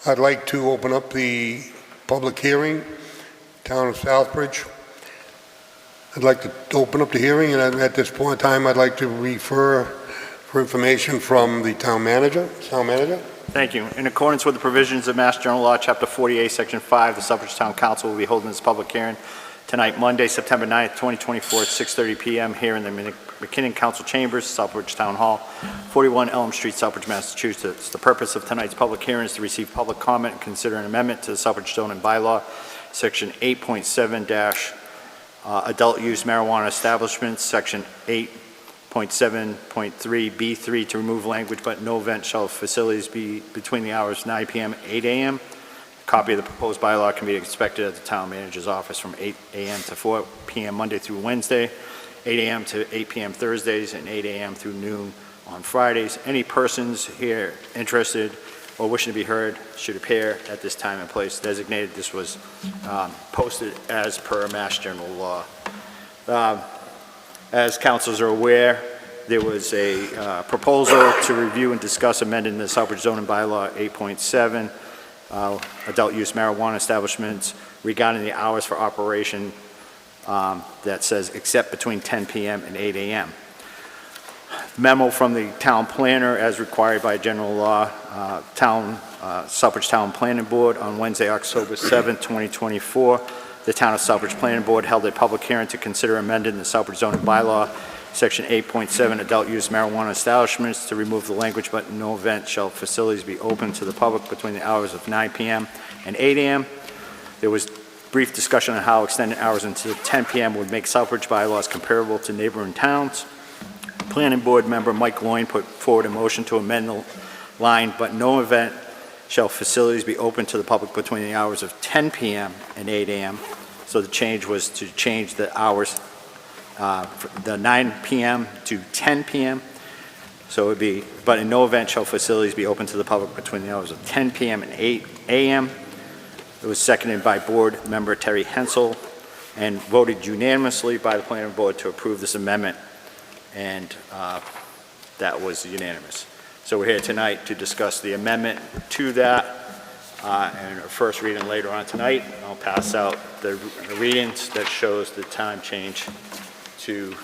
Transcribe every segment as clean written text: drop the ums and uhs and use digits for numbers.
I'd like to open up the public hearing, Town of Southbridge. I'd like to open up the hearing, and at this point in time, I'd like to refer for information from the town manager. Town manager? Thank you. In accordance with the provisions of Mass General Law, Chapter 48, Section 5, the Southbridge Town Council will be holding this public hearing tonight, Monday, September 9th, 2024, at 6:30 p.m. here in the McKinnon Council Chambers, Southbridge Town Hall, 41 Elm Street, Southbridge, Massachusetts. The purpose of tonight's public hearing is to receive public comment and consider an amendment to the Southbridge zoning bylaw, Section 8.7- adult use marijuana establishments, Section 8.7.3B3, to remove language, but no event shall facilities be between the hours 9 p.m. and 8 a.m. A copy of the proposed bylaw can be expected at the town manager's office from 8 a.m. to 4 p.m. Monday through Wednesday, 8 a.m. to 8 p.m. Thursdays, and 8 a.m. through noon on Fridays. Any persons here interested or wishing to be heard should appear at this time and place designated. This was posted as per Mass General Law. As councilors are aware, there was a proposal to review and discuss amending the Southbridge zoning bylaw 8.7, adult use marijuana establishments, regarding the hours for operation that says except between 10 p.m. and 8 a.m. Memo from the town planner, as required by general law, Southbridge Town Planning Board on Wednesday, October 7th, 2024. The Town of Southbridge Planning Board held a public hearing to consider amending the Southbridge zoning bylaw, Section 8.7, adult use marijuana establishments, to remove the language, but in no event shall facilities be open to the public between the hours of 9 p.m. and 8 a.m. There was brief discussion on how extended hours until 10 p.m. would make Southbridge bylaws comparable to neighboring towns. Planning Board member Mike Loyne put forward a motion to amend the line, but no event shall facilities be open to the public between the hours of 10 p.m. and 8 a.m. So the change was to change the hours, the 9 p.m. to 10 p.m. So it would be, but in no event shall facilities be open to the public between the hours of 10 p.m. and 8 a.m. It was seconded by Board member Terry Hensel and voted unanimously by the Planning Board to approve this amendment, and that was unanimous. So we're here tonight to discuss the amendment to that, and our first reading later on tonight. I'll pass out the readings that shows the time change to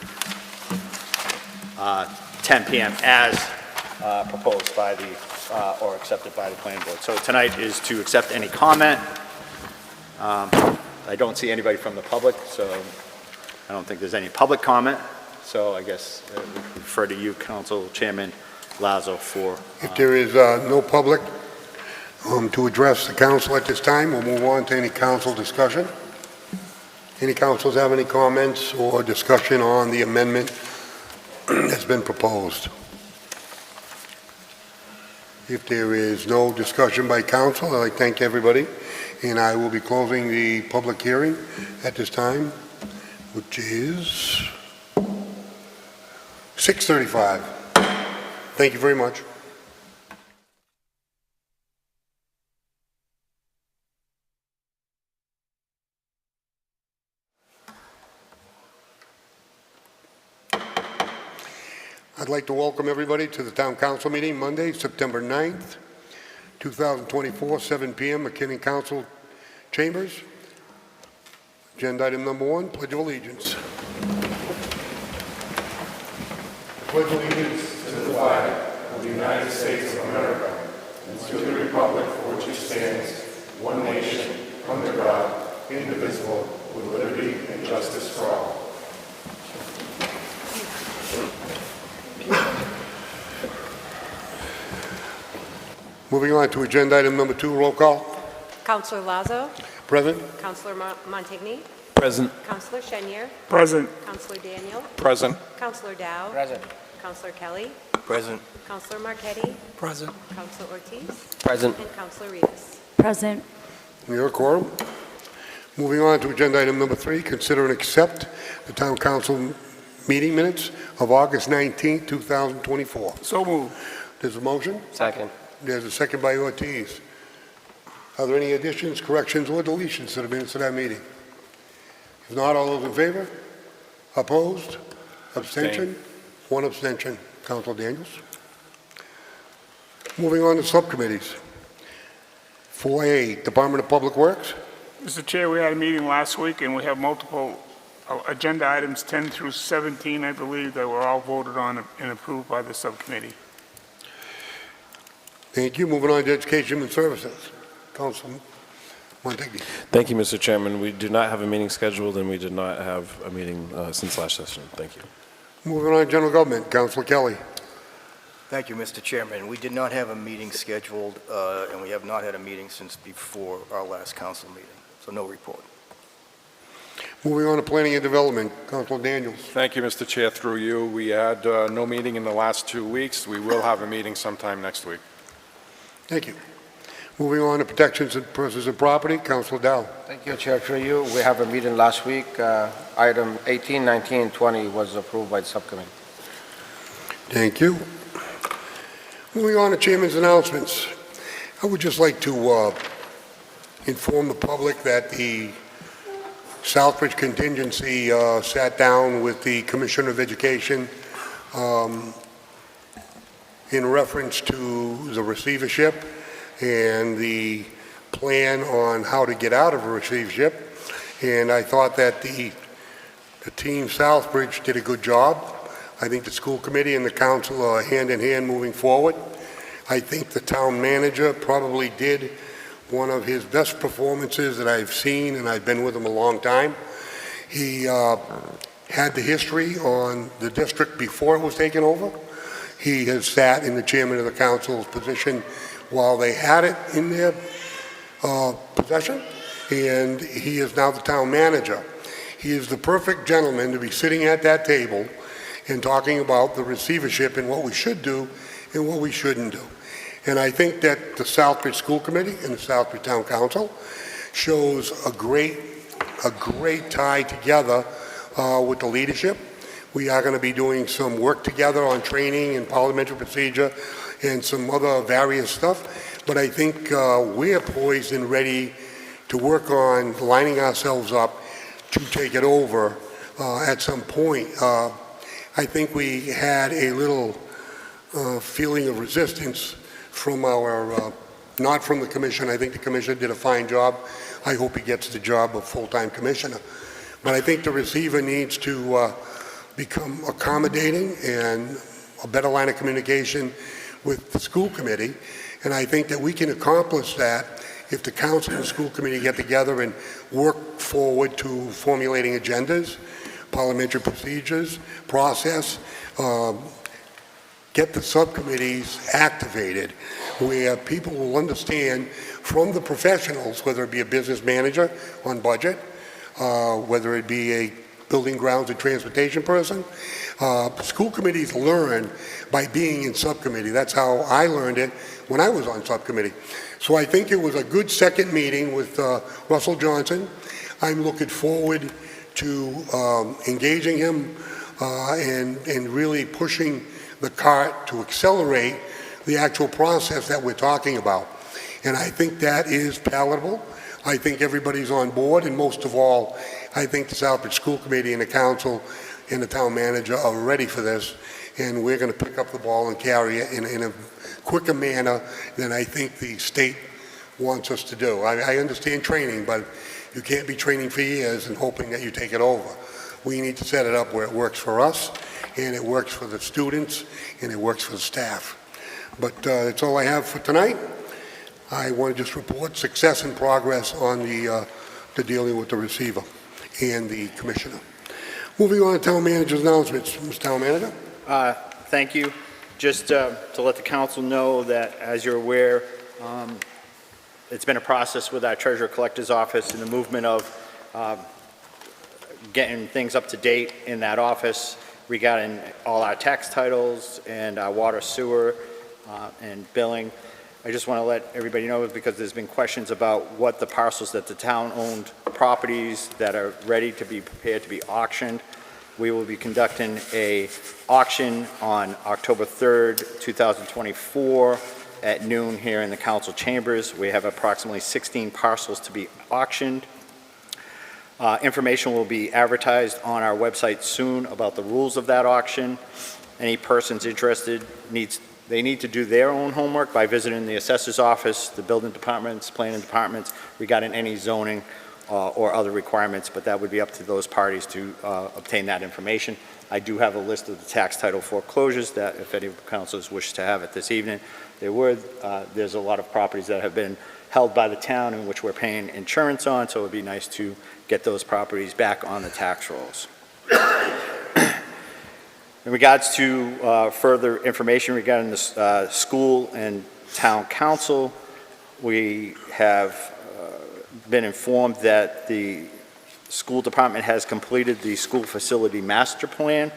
10 p.m. as proposed by the, or accepted by the Planning Board. So tonight is to accept any comment. I don't see anybody from the public, so I don't think there's any public comment. So I guess we refer to you, Council Chairman Lazo, for... If there is no public to address the council at this time, we'll move on to any council discussion. Any councils have any comments or discussion on the amendment that's been proposed? If there is no discussion by council, I'd like to thank everybody, and I will be closing the public hearing at this time, which is 6:35. Thank you very much. I'd like to welcome everybody to the Town Council meeting Monday, September 9th, 2024, 7 p.m., McKinnon Council Chambers. Agenda item number 1, Pledge of Allegiance. Pledge allegiance to the flag of the United States of America and to the republic for which it stands, one nation, under God, indivisible, with liberty and justice for all. Moving on to agenda item number 2, roll call. Councillor Lazo. Present. Councillor Montigny. Present. Councillor Chenier. Present. Councillor Daniel. Present. Councillor Dow. Present. Councillor Kelly. Present. Councillor Marquetti. Present. Councillor Ortiz. Present. And Councillor Rivas. Present. Your quorum. Moving on to agenda item number 3, consider and accept the Town Council meeting minutes of August 19th, 2024. So moved. There's a motion. Second. There's a second by Ortiz. Are there any additions, corrections, or deletions to the minutes of that meeting? If not, all those in favor? Opposed? Abstention? One abstention. Councilor Daniels. Moving on to subcommittees. 4A, Department of Public Works. Mr. Chair, we had a meeting last week, and we have multiple agenda items, 10 through 17, I believe, that were all voted on and approved by the subcommittee. Thank you. Moving on to Education and Services. Councilman Montague. Thank you, Mr. Chairman. We do not have a meeting scheduled, and we did not have a meeting since last session. Thank you. Moving on to General Government, Councilor Kelly. Thank you, Mr. Chairman. We did not have a meeting scheduled, and we have not had a meeting since before our last council meeting, so no report. Moving on to Planning and Development, Councilor Daniels. Thank you, Mr. Chair. Through you, we had no meeting in the last 2 weeks. We will have a meeting sometime next week. Thank you. Moving on to Protections of Persons and Property, Councilor Dow. Thank you, Chair. Through you, we have a meeting last week. Item 18, 19, and 20 was approved by the subcommittee. Thank you. Moving on to Chairman's announcements. I would just like to inform the public that the Southbridge contingency sat down with the Commissioner of Education in reference to the receivership and the plan on how to get out of a receivership. And I thought that the team Southbridge did a good job. I think the school committee and the council are hand in hand moving forward. I think the town manager probably did one of his best performances that I've seen, and I've been with him a long time. He had the history on the district before it was taken over. He has sat in the chairman of the council's position while they had it in their possession, and he is now the town manager. He is the perfect gentleman to be sitting at that table and talking about the receivership and what we should do and what we shouldn't do. And I think that the Southbridge School Committee and the Southbridge Town Council shows a great tie together with the leadership. We are going to be doing some work together on training and parliamentary procedure and some other various stuff. But I think we're poised and ready to work on lining ourselves up to take it over at some point. I think we had a little feeling of resistance from our, not from the commission. I think the commissioner did a fine job. I hope he gets the job of full-time commissioner. But I think the receiver needs to become accommodating and a better line of communication with the school committee. And I think that we can accomplish that if the council and the school committee get together and work forward to formulating agendas, parliamentary procedures, process, get the subcommittees activated where people will understand from the professionals, whether it be a business manager on budget, whether it be a building, grounds, and transportation person. School committees learn by being in subcommittee. That's how I learned it when I was on subcommittee. So I think it was a good second meeting with Russell Johnson. I'm looking forward to engaging him and really pushing the cart to accelerate the actual process that we're talking about. And I think that is palatable. I think everybody's on board, and most of all, I think the Southbridge School Committee and the council and the town manager are ready for this, and we're going to pick up the ball and carry it in a quicker manner than I think the state wants us to do. I understand training, but you can't be training for years and hoping that you take it over. We need to set it up where it works for us, and it works for the students, and it works for the staff. But that's all I have for tonight. I want to just report success and progress on the dealing with the receiver and the commissioner. Moving on to town manager's announcements. Mr. Town Manager. Thank you. Just to let the council know that, as you're aware, it's been a process with our treasurer collector's office in the movement of getting things up to date in that office regarding all our tax titles and our water, sewer, and billing. I just want to let everybody know, because there's been questions about what the parcels that the town-owned properties that are ready to be prepared to be auctioned. We will be conducting a auction on October 3rd, 2024 at noon here in the council chambers. We have approximately 16 parcels to be auctioned. Information will be advertised on our website soon about the rules of that auction. Any persons interested needs they need to do their own homework by visiting the assessor's office, the building departments, planning departments, regarding any zoning or other requirements, but that would be up to those parties to obtain that information. I do have a list of the tax title foreclosures that if any councilors wish to have it this evening, there's a lot of properties that have been held by the town in which we're paying insurance on, so it would be nice to get those properties back on the tax rolls. In regards to further information regarding the school and town council, we have been informed that the school department has completed the school facility master plan.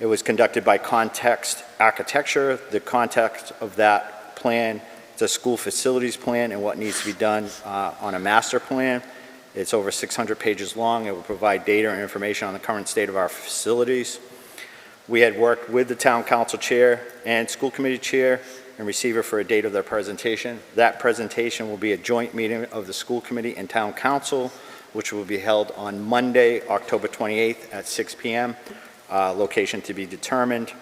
It was conducted by Context Architecture. The context of that plan is a school facilities plan and what needs to be done on a master plan. It's over 600 pages long. It will provide data and information on the current state of our facilities. We had worked with the town council chair and school committee chair and receiver for a date of their presentation. That presentation will be a joint meeting of the school committee and town council, which will be held on Monday, October 28th at 6 p.m., location to be determined.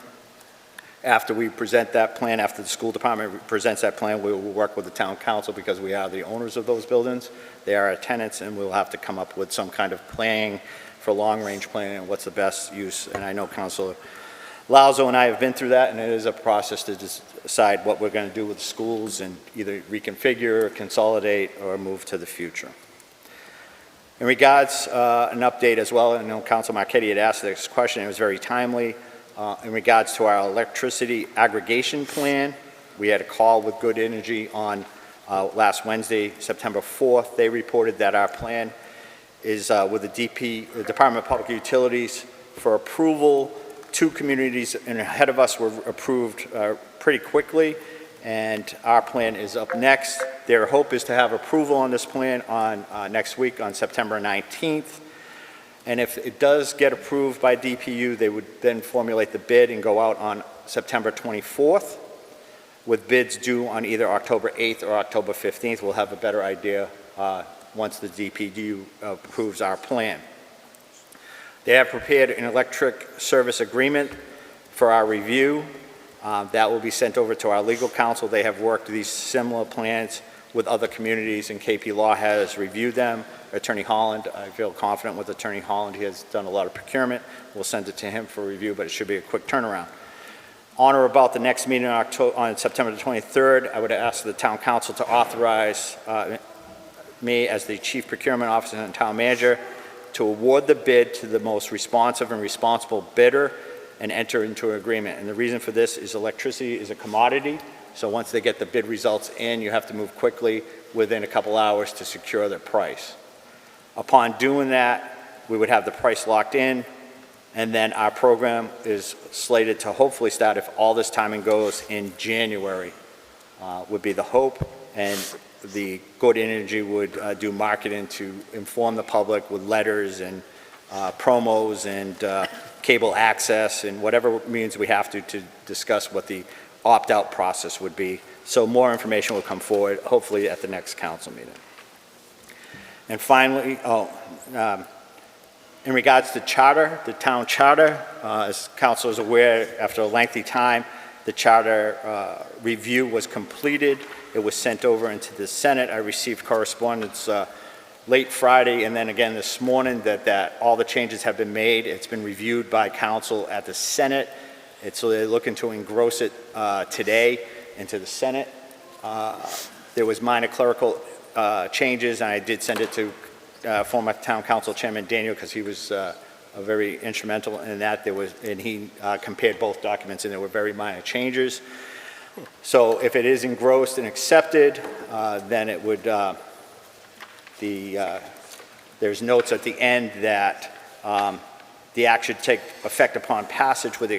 After we present that plan, after the school department presents that plan, we will work with the town council because we are the owners of those buildings. They are our tenants, and we'll have to come up with some kind of planning for long-range planning and what's the best use. And I know Councilor Lauzo and I have been through that, and it is a process to decide what we're going to do with the schools and either reconfigure, consolidate, or move to the future. In regards, an update as well, I know Council Marquetti had asked this question, it was very timely. In regards to our electricity aggregation plan, we had a call with Good Energy on last Wednesday, September 4th. They reported that our plan is with the Department of Public Utilities for approval. 2 communities and ahead of us were approved pretty quickly, and our plan is up next. Their hope is to have approval on this plan on next week on September 19th. And if it does get approved by DPU, they would then formulate the bid and go out on September 24th, with bids due on either October 8th or October 15th. We'll have a better idea once the DPU approves our plan. They have prepared an electric service agreement for our review. That will be sent over to our legal counsel. They have worked these similar plans with other communities, and KP Law has reviewed them. Attorney Holland, I feel confident with Attorney Holland. He has done a lot of procurement. We'll send it to him for review, but it should be a quick turnaround. On or about the next meeting on September the 23rd, I would ask the town council to authorize me as the chief procurement officer and town manager to award the bid to the most responsive and responsible bidder and enter into an agreement. And the reason for this is electricity is a commodity, so once they get the bid results in, you have to move quickly within a couple hours to secure their price. Upon doing that, we would have the price locked in, and then our program is slated to hopefully start, if all this timing goes, in January, would be the hope. And the Good Energy would do marketing to inform the public with letters and promos and cable access and whatever means we have to discuss what the opt-out process would be. So more information will come forward, hopefully at the next council meeting. And finally, in regards to charter, the town charter, as council is aware, after a lengthy time, the charter review was completed. It was sent over into the Senate. I received correspondence late Friday and then again this morning that all the changes have been made. It's been reviewed by council at the Senate. So they're looking to engross it today into the Senate. There was minor clerical changes, and I did send it to former town council chairman Daniel because he was very instrumental in that. And he compared both documents, and there were very minor changes. So if it is engrossed and accepted, then it would, there's notes at the end that the act should take effect upon passage with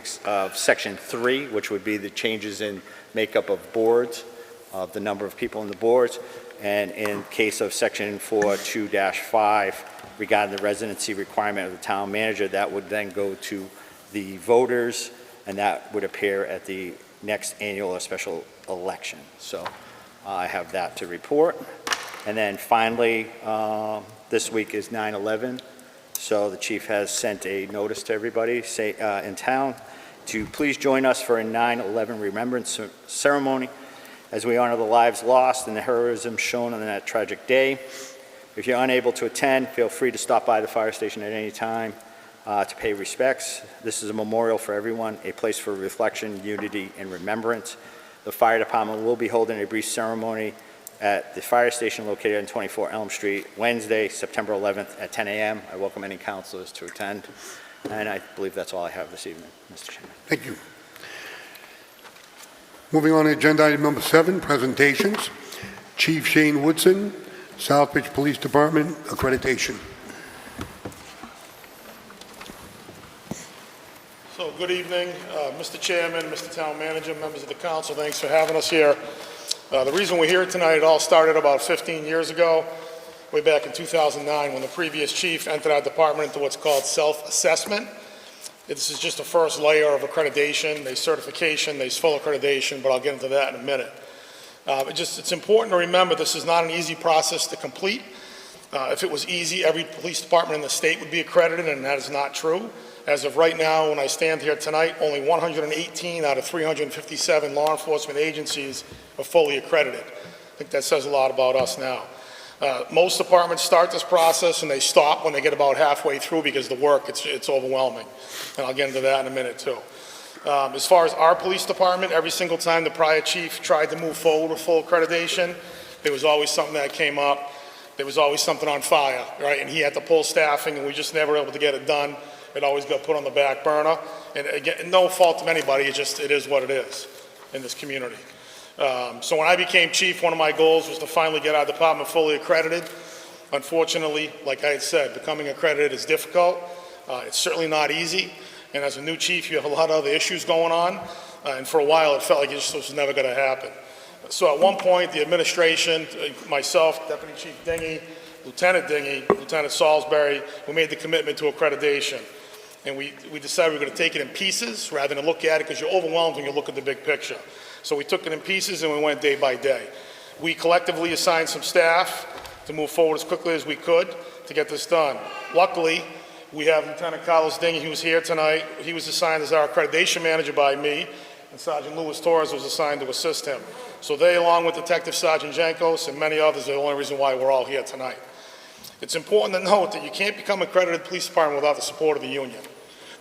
Section 3, which would be the changes in makeup of boards, of the number of people in the boards, and in case of Section 4.2-5, regarding the residency requirement of the town manager, that would then go to the voters, and that would appear at the next annual or special election. So I have that to report. And then finally, this week is 9/11. So the chief has sent a notice to everybody in town to please join us for a 9/11 remembrance ceremony as we honor the lives lost and the heroism shown on that tragic day. If you're unable to attend, feel free to stop by the fire station at any time to pay respects. This is a memorial for everyone, a place for reflection, unity, and remembrance. The fire department will be holding a brief ceremony at the fire station located on 24 Elm Street, Wednesday, September 11th at 10 a.m. I welcome any councilors to attend, and I believe that's all I have this evening, Mr. Chairman. Thank you. Moving on to agenda item number 7, presentations. Chief Shane Woodson, Southbridge Police Department, accreditation. So, good evening, Mr. Chairman, Mr. Town Manager, members of the council, thanks for having us here. The reason we're here tonight, it all started about 15 years ago, way back in 2009, when the previous chief entered our department into what's called self-assessment. This is just the first layer of accreditation. There's certification, there's full accreditation, but I'll get into that in a minute. It's important to remember this is not an easy process to complete. If it was easy, every police department in the state would be accredited, and that is not true. As of right now, when I stand here tonight, only 118 out of 357 law enforcement agencies are fully accredited. I think that says a lot about us now. Most departments start this process and they stop when they get about halfway through because the work, it's overwhelming. And I'll get into that in a minute too. As far as our police department, every single time the prior chief tried to move forward with full accreditation, there was always something that came up. There was always something on fire, right? And he had to pull staffing and we just never were able to get it done. It always got put on the back burner. And again, no fault of anybody, it is what it is in this community. So when I became chief, one of my goals was to finally get our department fully accredited. Unfortunately, like I had said, becoming accredited is difficult. It's certainly not easy. And as a new chief, you have a lot of other issues going on. And for a while, it felt like it just was never going to happen. So at one point, the administration, myself, Deputy Chief Dingy, Lieutenant Salisbury, we made the commitment to accreditation. And we decided we were going to take it in pieces rather than look at it because you're overwhelmed when you look at the big picture. So we took it in pieces and we went day by day. We collectively assigned some staff to move forward as quickly as we could to get this done. Luckily, we have Lieutenant Carlos Dingy, who's here tonight. He was assigned as our accreditation manager by me, and Sergeant Luis Torres was assigned to assist him. So they, along with Detective Sergeant Jankos and many others, are the only reason why we're all here tonight. It's important to note that you can't become accredited police department without the support of the union.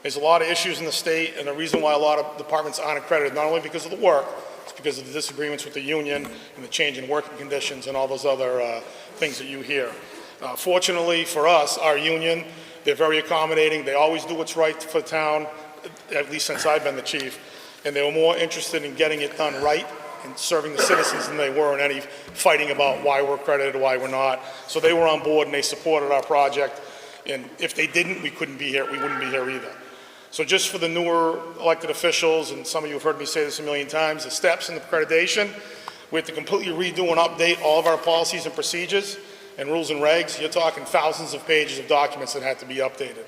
There's a lot of issues in the state, and the reason why a lot of departments aren't accredited, not only because of the work, it's because of the disagreements with the union and the change in working conditions and all those other things that you hear. Fortunately for us, our union, they're very accommodating. They always do what's right for the town, at least since I've been the chief, and they were more interested in getting it done right and serving the citizens than they were in any fighting about why we're accredited or why we're not. So they were on board and they supported our project. And if they didn't, we wouldn't be here either. So just for the newer elected officials, and some of you have heard me say this a million times, the steps in the accreditation, we have to completely redo and update all of our policies and procedures and rules and regs. You're talking thousands of pages of documents that had to be updated.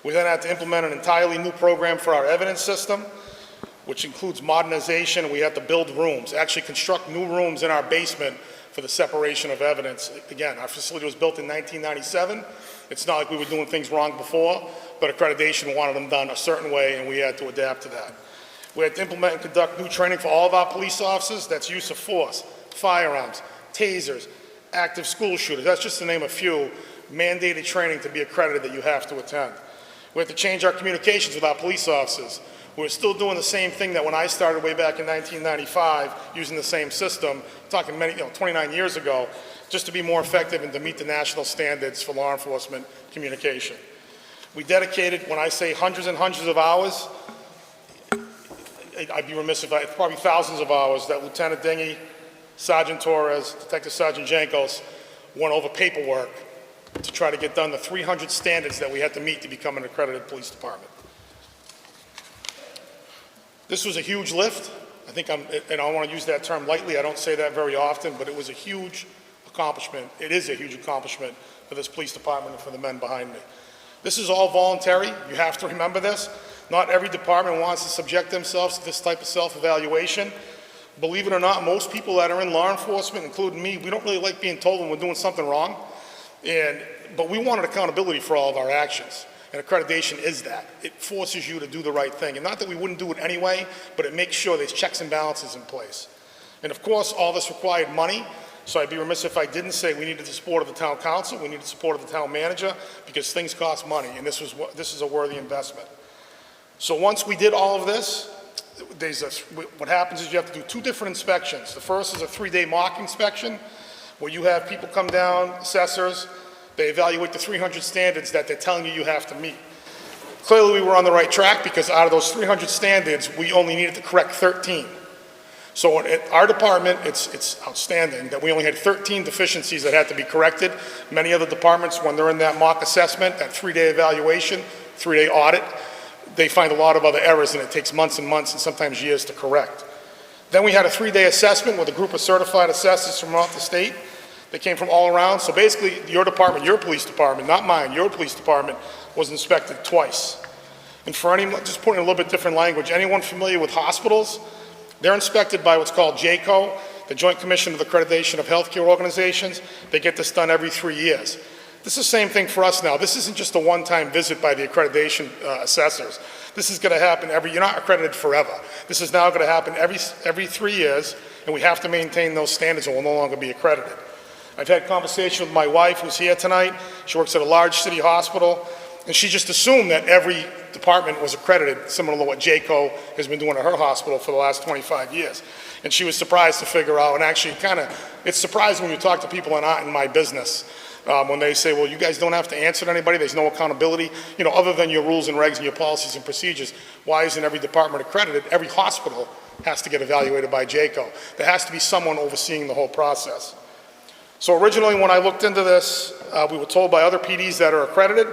We then had to implement an entirely new program for our evidence system, which includes modernization. We had to build rooms, actually construct new rooms in our basement for the separation of evidence. Again, our facility was built in 1997. It's not like we were doing things wrong before, but accreditation wanted them done a certain way, and we had to adapt to that. We had to implement and conduct new training for all of our police officers. That's use of force, firearms, tasers, active school shooters. That's just to name a few mandated training to be accredited that you have to attend. We had to change our communications with our police officers. We're still doing the same thing that when I started way back in 1995, using the same system, talking 29 years ago, just to be more effective and to meet the national standards for law enforcement communication. We dedicated, when I say hundreds and hundreds of hours, I'd be remiss if probably thousands of hours that Lieutenant Dingy, Sergeant Torres, Detective Sergeant Jankos went over paperwork to try to get done the 300 standards that we had to meet to become an accredited police department. This was a huge lift. I think and I don't want to use that term lightly. I don't say that very often, but it was a huge accomplishment. It is a huge accomplishment for this police department and for the men behind me. This is all voluntary. You have to remember this. Not every department wants to subject themselves to this type of self-evaluation. Believe it or not, most people that are in law enforcement, including me, we don't really like being told when we're doing something wrong. But we wanted accountability for all of our actions. And accreditation is that. It forces you to do the right thing. And not that we wouldn't do it anyway, but it makes sure there's checks and balances in place. And of course, all this required money, so I'd be remiss if I didn't say we needed the support of the town council, we needed the support of the town manager, because things cost money, and this is a worthy investment. So once we did all of this, what happens is you have to do 2 different inspections. The first is a 3-day mock inspection, where you have people come down, assessors, they evaluate the 300 standards that they're telling you have to meet. Clearly, we were on the right track, because out of those 300 standards, we only needed to correct 13. So at our department, it's outstanding that we only had 13 deficiencies that had to be corrected. Many other departments, when they're in that mock assessment, that 3-day evaluation, 3-day audit, they find a lot of other errors, and it takes months and months and sometimes years to correct. Then we had a 3-day assessment with a group of certified assessors from throughout the state. They came from all around. So basically, your department, your police department, not mine, your police department was inspected twice. And for anyone, just putting a little bit different language, anyone familiar with hospitals, they're inspected by what's called JCO, the Joint Commission of Accreditation of Healthcare Organizations. They get this done every 3 years. This is the same thing for us now. This isn't just a one-time visit by the accreditation assessors. This is going to happen you're not accredited forever. This is now going to happen every 3 years, and we have to maintain those standards or we'll no longer be accredited. I've had conversation with my wife, who's here tonight. She works at a large city hospital, and she just assumed that every department was accredited, similar to what JCO has been doing at her hospital for the last 25 years. And she was surprised to figure out, and actually it's surprising when you talk to people that aren't in my business, when they say, well, you guys don't have to answer to anybody, there's no accountability, other than your rules and regs and your policies and procedures. Why isn't every department accredited? Every hospital has to get evaluated by JCO. There has to be someone overseeing the whole process. So originally, when I looked into this, we were told by other PDs that are accredited,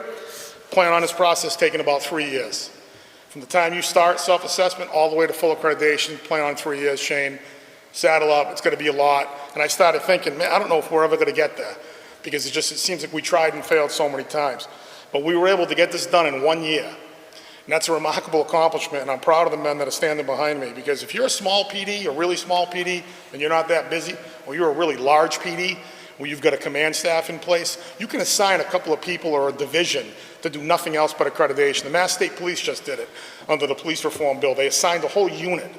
plan on this process taking about 3 years. From the time you start self-assessment all the way to full accreditation, plan on 3 years, Shane. Saddle up, it's gonna be a lot. And I started thinking, man, I don't know if we're ever gonna get there, because it seems like we tried and failed so many times. But we were able to get this done in 1 year. And that's a remarkable accomplishment, and I'm proud of the men that are standing behind me, because if you're a small PD, a really small PD, and you're not that busy, or you're a really large PD, where you've got a command staff in place, you can assign a couple of people or a division to do nothing else but accreditation. The Mass State Police just did it under the police reform bill. They assigned a whole unit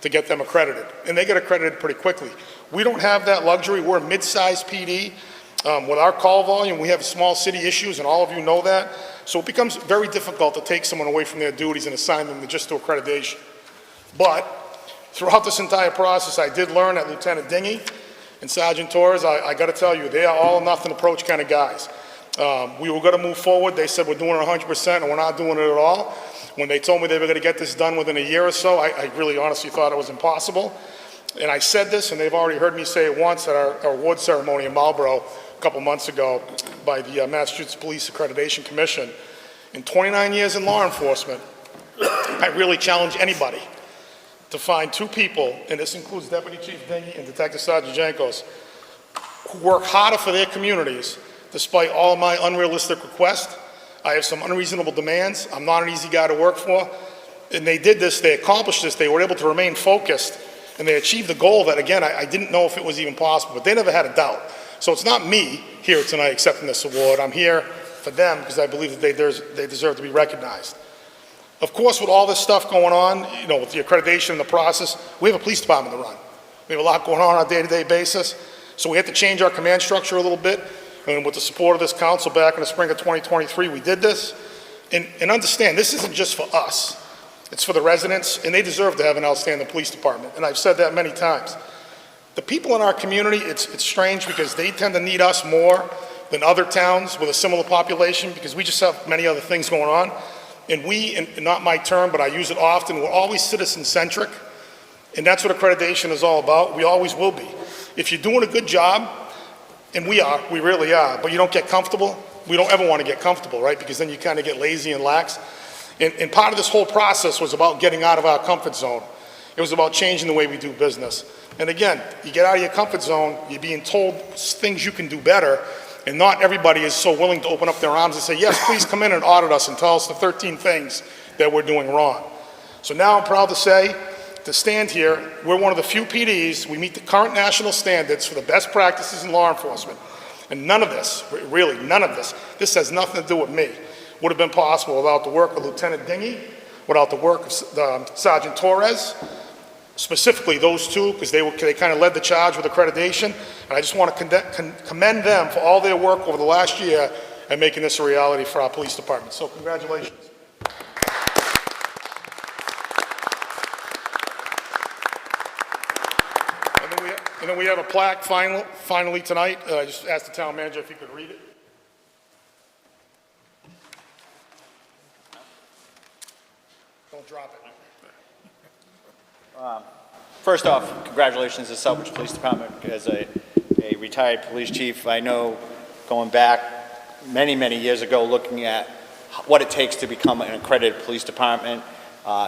to get them accredited, and they get accredited pretty quickly. We don't have that luxury. We're a mid-sized PD. With our call volume, we have small city issues, and all of you know that. So it becomes very difficult to take someone away from their duties and assign them just to accreditation. But throughout this entire process, I did learn that Lieutenant Dingy and Sergeant Torres, I got to tell you, they are all nothing approach kind of guys. We were going to move forward. They said we're doing it 100%, and we're not doing it at all. When they told me they were going to get this done within a year or so, I really honestly thought it was impossible. And I said this, and they've already heard me say it once at our award ceremony in Marlboro a couple months ago by the Massachusetts Police Accreditation Commission. In 29 years in law enforcement, I really challenge anybody to find 2 people, and this includes Deputy Chief Dingy and Detective Sergeant Jankos, who work harder for their communities despite all my unrealistic requests. I have some unreasonable demands. I'm not an easy guy to work for. And they did this, they accomplished this, they were able to remain focused, and they achieved the goal that, again, I didn't know if it was even possible, but they never had a doubt. So it's not me here tonight accepting this award. I'm here for them because I believe that they deserve to be recognized. Of course, with all this stuff going on, with the accreditation and the process, we have a police department to run. We have a lot going on a day-to-day basis. So we had to change our command structure a little bit. And with the support of this council back in the spring of 2023, we did this. And understand, this isn't just for us. It's for the residents, and they deserve to have an outstanding police department. And I've said that many times. The people in our community, it's strange because they tend to need us more than other towns with a similar population, because we just have many other things going on. And we, and not my term, but I use it often, we're always citizen-centric, and that's what accreditation is all about. We always will be. If you're doing a good job, and we really are, but you don't get comfortable, we don't ever want to get comfortable, right? Because then you kind of get lazy and lax. And part of this whole process was about getting out of our comfort zone. It was about changing the way we do business. And again, you get out of your comfort zone, you're being told things you can do better, and not everybody is so willing to open up their arms and say, yes, please come in and audit us and tell us the 13 things that we're doing wrong. So now I'm proud to say, to stand here, we're one of the few PDs, we meet the current national standards for the best practices in law enforcement. And none of this, really none of this has nothing to do with me. would have been possible without the work of Lieutenant Dingy, without the work of Sergeant Torres, specifically those two, because they kind of led the charge with accreditation. And I just want to commend them for all their work over the last year and making this a reality for our police department. So congratulations. And then we have a plaque finally tonight. I just asked the town manager if he could read it. Don't drop it. First off, congratulations to Southbridge Police Department as a retired police chief. I know going back many, many years ago, looking at what it takes to become an accredited police department,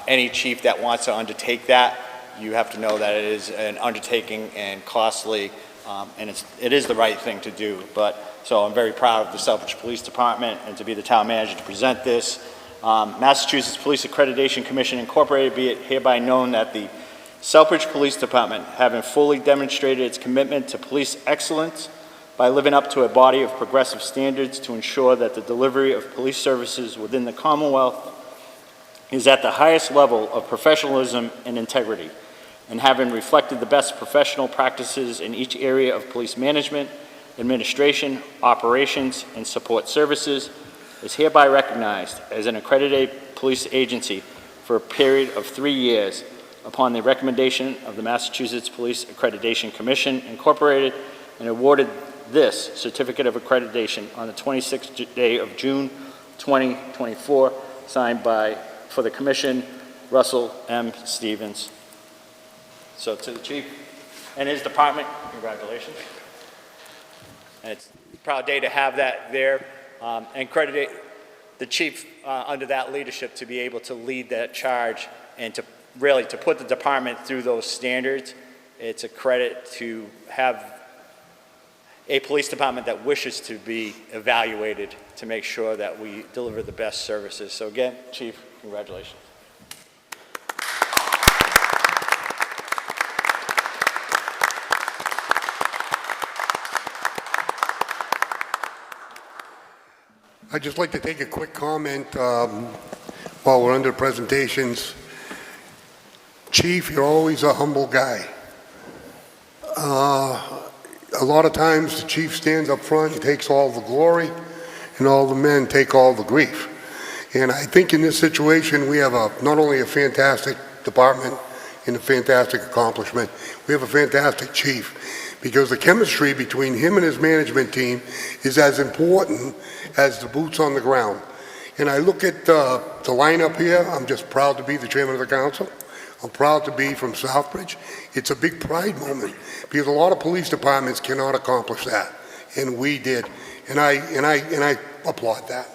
any chief that wants to undertake that, you have to know that it is an undertaking and costly, and it is the right thing to do. So I'm very proud of the Southbridge Police Department and to be the town manager to present this. Massachusetts Police Accreditation Commission Incorporated, be it hereby known that the Southbridge Police Department, having fully demonstrated its commitment to police excellence by living up to a body of progressive standards to ensure that the delivery of police services within the Commonwealth is at the highest level of professionalism and integrity, and having reflected the best professional practices in each area of police management, administration, operations, and support services, is hereby recognized as an accredited police agency for a period of 3 years upon the recommendation of the Massachusetts Police Accreditation Commission Incorporated, and awarded this certificate of accreditation on the 26th day of June 2024, signed by, for the commission, Russell M. Stevens. So to the chief and his department, congratulations. And it's a proud day to have that there, and credit the chief under that leadership to be able to lead that charge and to really to put the department through those standards. It's a credit to have a police department that wishes to be evaluated to make sure that we deliver the best services. So again, Chief, congratulations. I'd just like to take a quick comment while we're under presentations. Chief, you're always a humble guy. A lot of times the chief stands up front and takes all the glory, and all the men take all the grief. And I think in this situation we have not only a fantastic department and a fantastic accomplishment, we have a fantastic chief, because the chemistry between him and his management team is as important as the boots on the ground. And I look at the lineup here. I'm just proud to be the chairman of the council. I'm proud to be from Southbridge. It's a big pride moment, because a lot of police departments cannot accomplish that, and we did. And I applaud that.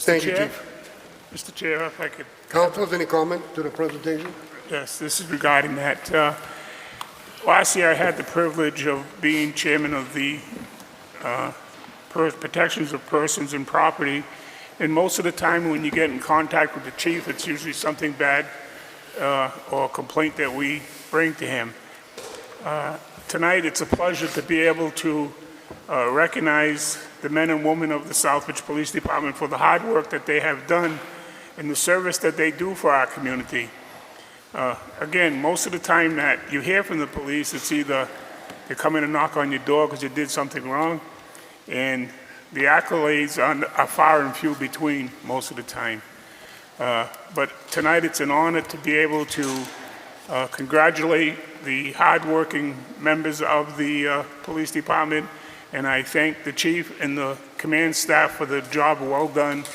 Thank you, Chief. Mr. Chair, if I could. Councilors, any comment to the presentation? Yes, this is regarding that. Last year, I had the privilege of being chairman of the protections of persons and property, and most of the time when you get in contact with the chief, it's usually something bad or a complaint that we bring to him. Tonight, it's a pleasure to be able to recognize the men and women of the Southbridge Police Department for the hard work that they have done and the service that they do for our community. Again, most of the time that you hear from the police, it's either they come in and knock on your door because you did something wrong, and the accolades are far and few between most of the time. But tonight it's an honor to be able to congratulate the hardworking members of the police department, and I thank the chief and the command staff for the job well done,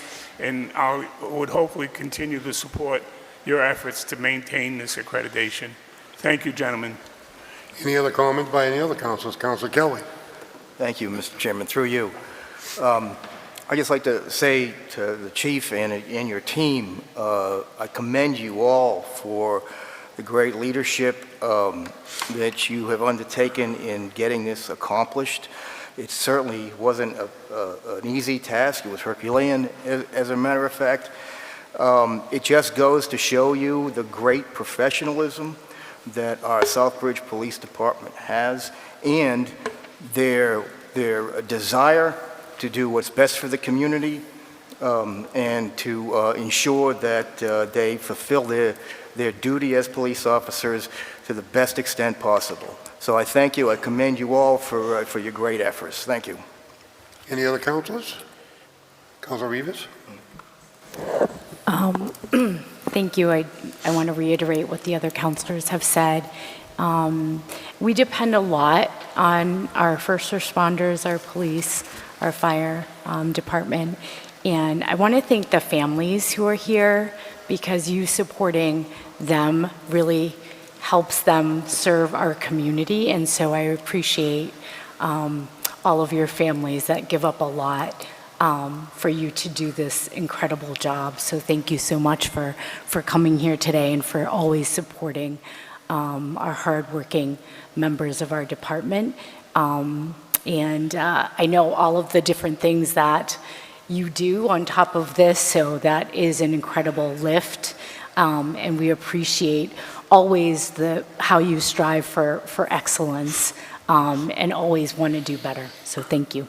and I would hopefully continue to support your efforts to maintain this accreditation. Thank you, gentlemen. Any other comments by any other councilors? Councilor Kelly. Thank you, Mr. Chairman. Through you. I'd just like to say to the chief and your team, I commend you all for the great leadership that you have undertaken in getting this accomplished. It certainly wasn't an easy task. It was Herculean, as a matter of fact. It just goes to show you the great professionalism that our Southbridge Police Department has, and their desire to do what's best for the community, and to ensure that they fulfill their duty as police officers to the best extent possible. So I thank you. I commend you all for your great efforts. Thank you. Any other councilors? Councilor Rivas? Thank you. I want to reiterate what the other councilors have said. We depend a lot on our first responders, our police, our fire department, and I want to thank the families who are here, because you supporting them really helps them serve our community, and so I appreciate all of your families that give up a lot for you to do this incredible job. So thank you so much for coming here today and for always supporting our hardworking members of our department. And I know all of the different things that you do on top of this, so that is an incredible lift. And we appreciate always how you strive for excellence and always want to do better. So thank you.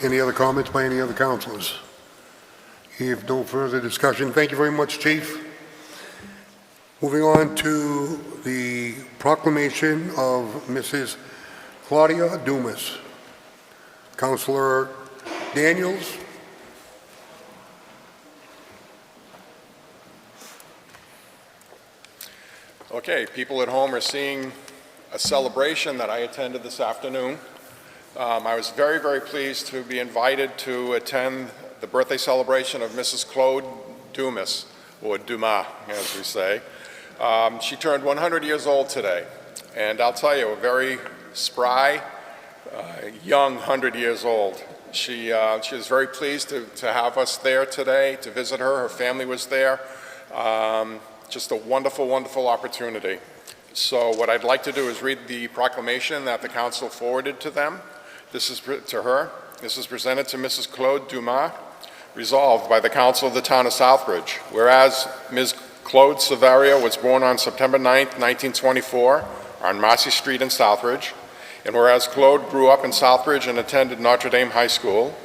Any other comments by any other councilors? If no further discussion, thank you very much, Chief. Moving on to the proclamation of Mrs. Claudia Dumas. Councilor Daniels? Okay, people at home are seeing a celebration that I attended this afternoon. I was very, very pleased to be invited to attend the birthday celebration of Mrs. Claude Dumas, or Dumas, as we say. She turned 100 years old today, and I'll tell you, a very spry, young 100 years old. She was very pleased to have us there today, to visit her. Her family was there. Just a wonderful, wonderful opportunity. So what I'd like to do is read the proclamation that the council forwarded to them. This is to her. This is presented to Mrs. Claude Dumas. Resolved by the council of the town of Southbridge. Whereas Ms. Claude Savaria was born on September 9th, 1924 on Marcy Street in Southbridge. And whereas Claude grew up in Southbridge and attended Notre Dame High School.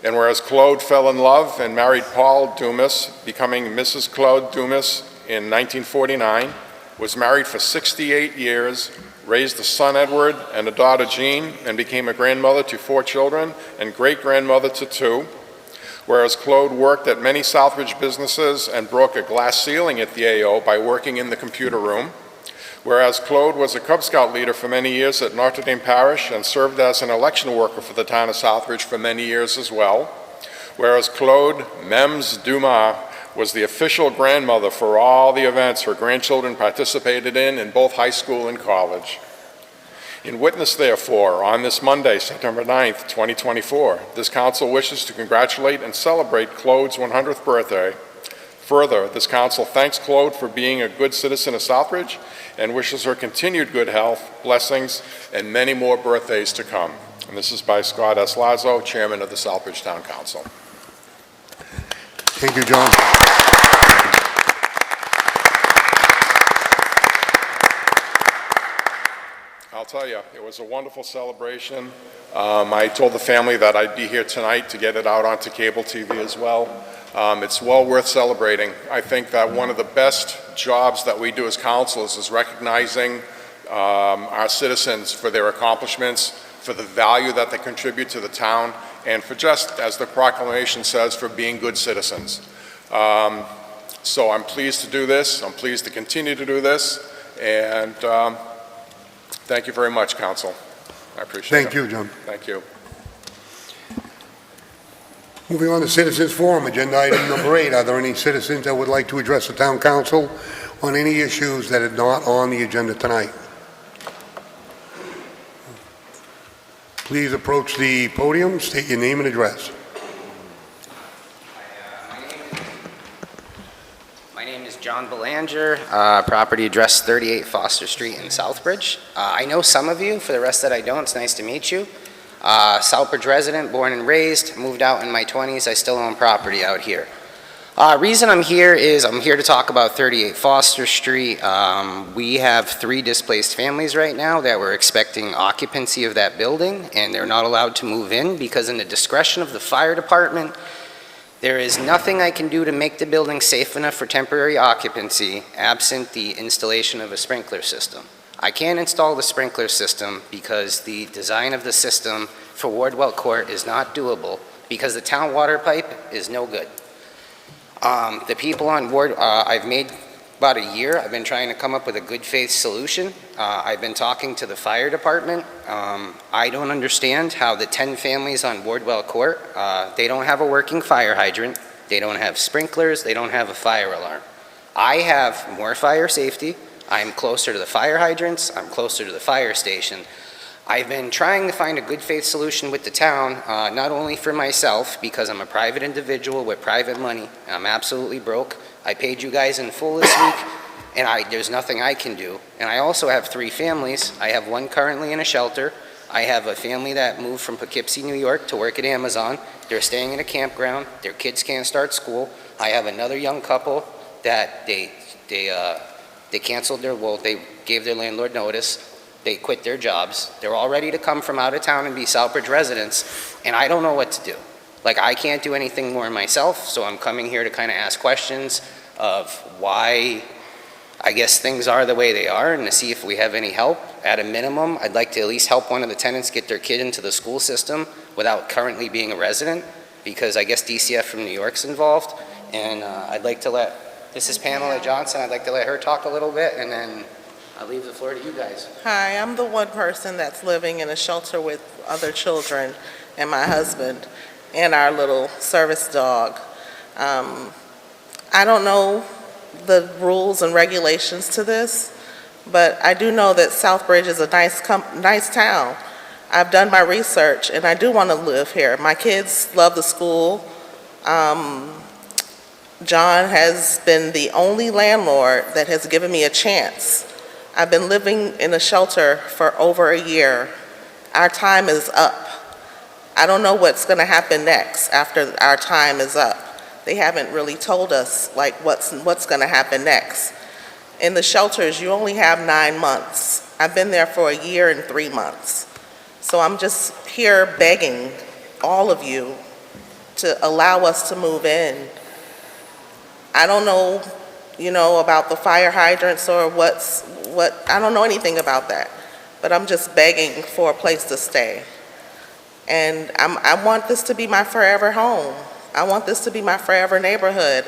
And whereas Claude fell in love and married Paul Dumas, becoming Mrs. Claude Dumas in 1949, was married for 68 years, raised a son Edward and a daughter Jean, and became a grandmother to 4 children and great-grandmother to 2. Whereas Claude worked at many Southbridge businesses and broke a glass ceiling at the AO by working in the computer room. Whereas Claude was a Cub Scout leader for many years at Notre Dame Parish and served as an election worker for the town of Southbridge for many years as well. Whereas Claude Mems Dumas was the official grandmother for all the events her grandchildren participated in both high school and college. In witness, therefore, on this Monday, September 9th, 2024, this council wishes to congratulate and celebrate Claude's 100th birthday. Further, this council thanks Claude for being a good citizen of Southbridge and wishes her continued good health, blessings, and many more birthdays to come. And this is by Scott S. Lazo, Chairman of the Southbridge Town Council. Thank you, John. I'll tell you, it was a wonderful celebration. I told the family that I'd be here tonight to get it out onto cable TV as well. It's well worth celebrating. I think that one of the best jobs that we do as councils is recognizing our citizens for their accomplishments, for the value that they contribute to the town, and for just, as the proclamation says, for being good citizens. So I'm pleased to do this. I'm pleased to continue to do this. And thank you very much, Council. I appreciate it. Thank you, John. Thank you. Moving on to Citizens Forum, agenda item number 8. Are there any citizens that would like to address the town council on any issues that are not on the agenda tonight? Please approach the podium, state your name and address. My name is John Belanger, property address 38 Foster Street in Southbridge. I know some of you, for the rest that I don't, it's nice to meet you. Southbridge resident, born and raised, moved out in my 20s. I still own property out here. Reason I'm here is I'm here to talk about 38 Foster Street. We have 3 displaced families right now that were expecting occupancy of that building, and they're not allowed to move in because in the discretion of the fire department, there is nothing I can do to make the building safe enough for temporary occupancy absent the installation of a sprinkler system. I can't install the sprinkler system because the design of the system for Wardwell Court is not doable because the town water pipe is no good. The people on board, I've made about a year. I've been trying to come up with a good faith solution. I've been talking to the fire department. I don't understand how the 10 families on Wardwell Court, they don't have a working fire hydrant, they don't have sprinklers, they don't have a fire alarm. I have more fire safety. I'm closer to the fire hydrants, I'm closer to the fire station. I've been trying to find a good faith solution with the town, not only for myself, because I'm a private individual with private money. I'm absolutely broke. I paid you guys in full this week, and there's nothing I can do. And I also have 3 families. I have one currently in a shelter. I have a family that moved from Poughkeepsie, New York to work at Amazon. They're staying in a campground. Their kids can't start school. I have another young couple that they canceled they gave their landlord notice. They quit their jobs. They're all ready to come from out of town and be Southbridge residents, and I don't know what to do. Like, I can't do anything more myself, so I'm coming here to kind of ask questions of why I guess things are the way they are and to see if we have any help. At a minimum, I'd like to at least help one of the tenants get their kid into the school system without currently being a resident, because I guess DCF from New York's involved, and I'd like to this is Pamela Johnson, I'd like to let her talk a little bit, and then I'll leave the floor to you guys. Hi, I'm the one person that's living in a shelter with other children and my husband and our little service dog. I don't know the rules and regulations to this, but I do know that Southbridge is a nice town. I've done my research and I do want to live here. My kids love the school. John has been the only landlord that has given me a chance. I've been living in a shelter for over a year. Our time is up. I don't know what's going to happen next after our time is up. They haven't really told us like what's going to happen next. In the shelters, you only have 9 months. I've been there for a year and 3 months. So I'm just here begging all of you to allow us to move in. I don't know, about the fire hydrants or I don't know anything about that, but I'm just begging for a place to stay. And I want this to be my forever home. I want this to be my forever neighborhood.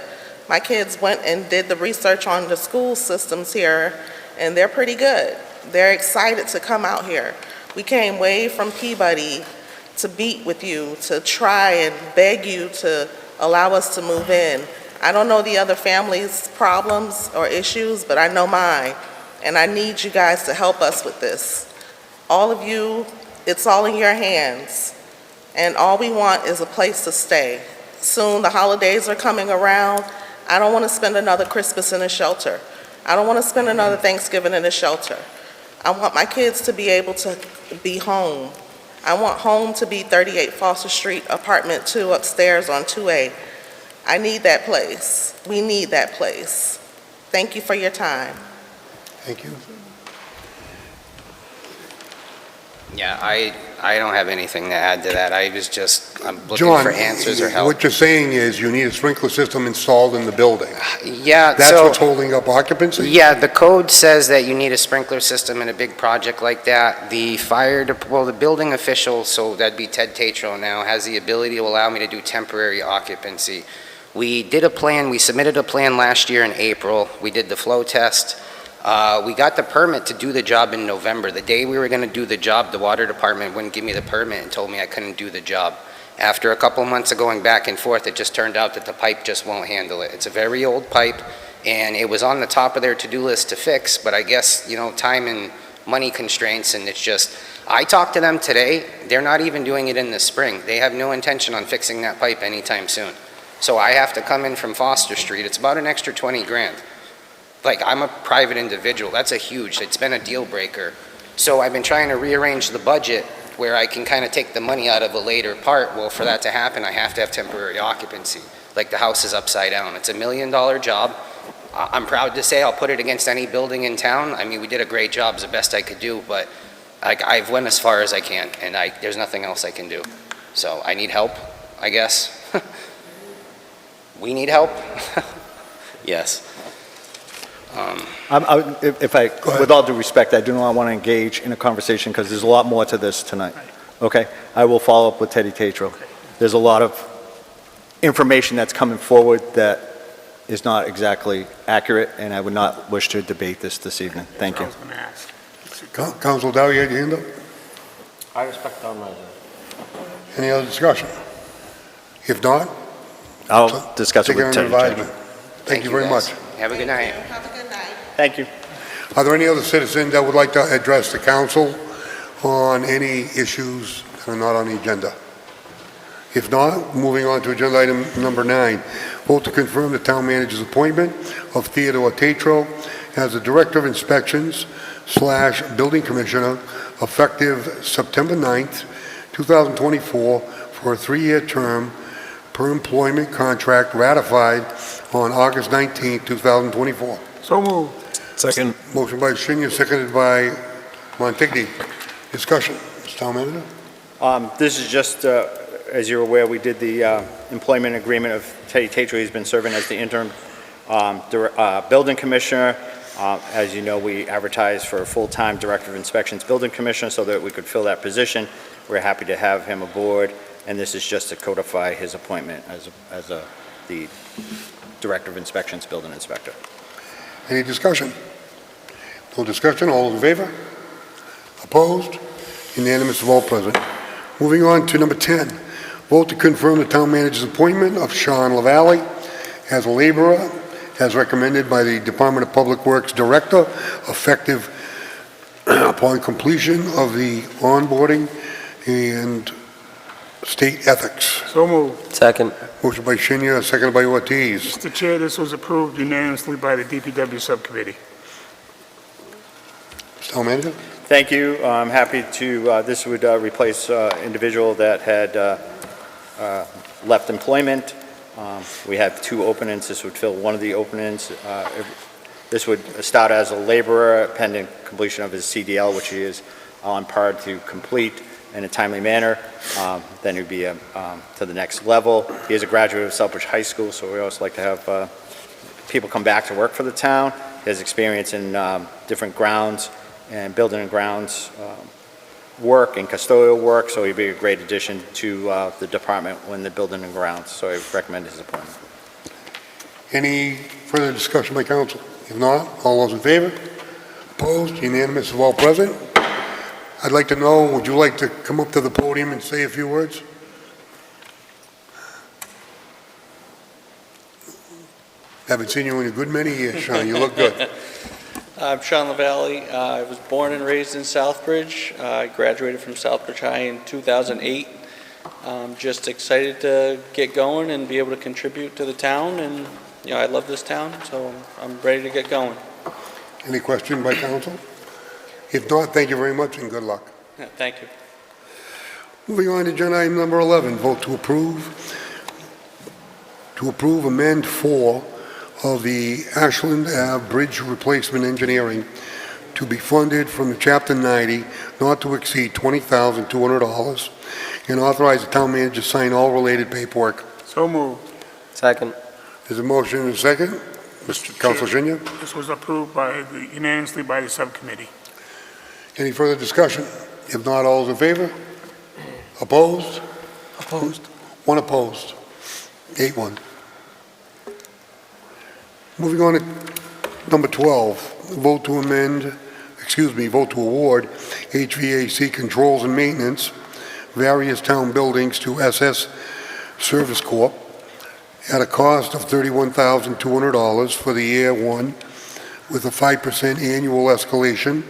My kids went and did the research on the school systems here, and they're pretty good. They're excited to come out here. We came way from Peabody to meet with you, to try and beg you to allow us to move in. I don't know the other families' problems or issues, but I know mine, and I need you guys to help us with this. All of you, it's all in your hands, and all we want is a place to stay. Soon the holidays are coming around. I don't want to spend another Christmas in a shelter. I don't want to spend another Thanksgiving in a shelter. I want my kids to be able to be home. I want home to be 38 Foster Street, apartment 2 upstairs on 2A. I need that place. We need that place. Thank you for your time. Thank you. Yeah, I don't have anything to add to that. I'm looking John, for answers or help. what you're saying is you need a sprinkler system installed in the building. Yeah, That's what's holding up occupancy? Yeah, the code says that you need a sprinkler system in a big project like that. The building official, so that'd be Ted Tatro now, has the ability to allow me to do temporary occupancy. We submitted a plan last year in April. We did the flow test. We got the permit to do the job in November. The day we were going to do the job, the water department wouldn't give me the permit and told me I couldn't do the job. After a couple months of going back and forth, it just turned out that the pipe just won't handle it. It's a very old pipe, and it was on the top of their to-do list to fix, but I guess, time and money constraints, and it's just, I talked to them today. They're not even doing it in the spring. They have no intention on fixing that pipe anytime soon. So I have to come in from Foster Street. It's about an extra 20 grand. Like, I'm a private individual. It's been a deal breaker. So I've been trying to rearrange the budget where I can kind of take the money out of a later part. Well, for that to happen, I have to have temporary occupancy. Like the house is upside down. It's $1 million job. I'm proud to say I'll put it against any building in town. I mean, we did a great job, it's the best I could do, but I've went as far as I can, and there's nothing else I can do. So I need help, I guess. We need help. Yes. With all due respect, I do not want to engage in a conversation because there's a lot more to this tonight. Okay? I will follow up with Teddy Tatro. There's a lot of information that's coming forward that is not exactly accurate, and I would not wish to debate this evening. Thank you. I was going to ask. Council Dow, you had your hand up? I respect town manager. Any other discussion? If not, I'll discuss it take it with under Teddy advisement. Tatro. Thank you very much. Have a good night. Have a good night. Thank you. Are there any other citizens that would like to address the council on any issues that are not on the agenda? If not, moving on to agenda item number 9, vote to confirm the town manager's appointment of Theodore Tatro as the Director of Inspections / Building Commissioner effective September 9th, 2024 for a 3-year term per employment contract ratified on August 19th, 2024. So moved. Second. Motion by Shinya, seconded by Montigny. Discussion. Mr. Town Manager? This is just, as you're aware, we did the employment agreement of Teddy Tatro. He's been serving as the interim building commissioner. As you know, we advertised for a full-time Director of Inspections building commissioner so that we could fill that position. We're happy to have him aboard, and this is just to codify his appointment as the Director of Inspections building inspector. Any discussion? No discussion, all those in favor? Opposed? Unanimous of all present. Moving on to number 10, vote to confirm the town manager's appointment of Sean LaValle as a laborer as recommended by the Department of Public Works Director, effective upon completion of the onboarding and state ethics. So moved. Second. Motion by Shinya, seconded by Ortiz. Mr. Chair, this was approved unanimously by the DPW subcommittee. Mr. Town Manager? Thank you. I'm happy to, this would replace individual that had left employment. We have 2 openings. This would fill one of the openings. This would start as a laborer pending completion of his CDL, which he is on par to complete in a timely manner. Then he'd be to the next level. He is a graduate of Southbridge High School, so we always like to have people come back to work for the town. He has experience in different grounds and building and grounds work and custodial work, so he'd be a great addition to the department when they're building and grounds. So I recommend his appointment. Any further discussion by council? If not, all those in favor? Opposed? Unanimous of all present. I'd like to know, would you like to come up to the podium and say a few words? Haven't seen you in a good many years, Sean. You look good. I'm Sean LaValle. I was born and raised in Southbridge. I graduated from Southbridge High in 2008. I'm just excited to get going and be able to contribute to the town, and I love this town, so I'm ready to get going. Any question by council? If not, thank you very much and good luck. Yeah, thank you. Moving on to agenda item number 11, vote to approve amend 4 of the Ashland Ave Bridge Replacement Engineering to be funded from the Chapter 90, not to exceed $20,200, and authorize the town manager to sign all related paperwork. So moved. Second. There's a motion and a second. Mr. Council Shinya? This was approved unanimously by the subcommittee. Any further discussion? If not, all those in favor? Opposed? Opposed. 1 opposed. 8-1. Moving on to number 12, vote to award HVAC controls and maintenance, various town buildings to SS Service Corp. at a cost of $31,200 for the year 1 with a 5% annual escalation,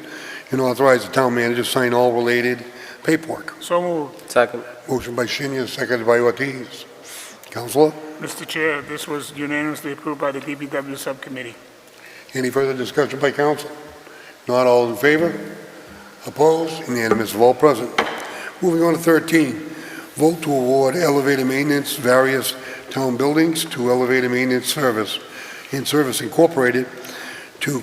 and authorize the town manager to sign all related paperwork. So moved. Second. Motion by Shinya, seconded by Ortiz. Councilor? Mr. Chair, this was unanimously approved by the DPW subcommittee. Any further discussion by council? Not all in favor? Opposed? Unanimous of all present. Moving on to 13, vote to award elevator maintenance various town buildings to Elevator Maintenance Service Incorporated to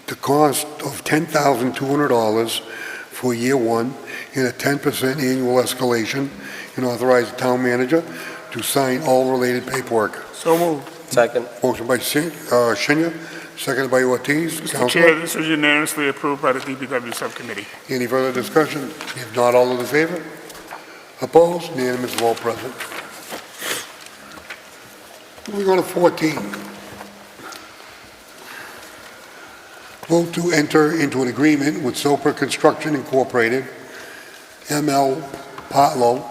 the cost of $10,200 for year one and a 10% annual escalation, and authorize the town manager to sign all related paperwork. So moved. Second. Motion by Shinya, seconded by Ortiz. Mr. Counselor? Chair, this was unanimously approved by the DPW Subcommittee. Any further discussion? If not, all those in favor? Opposed? Unanimous of all present. Moving on to 14. Vote to enter into an agreement with Soper Construction Incorporated, ML Potlow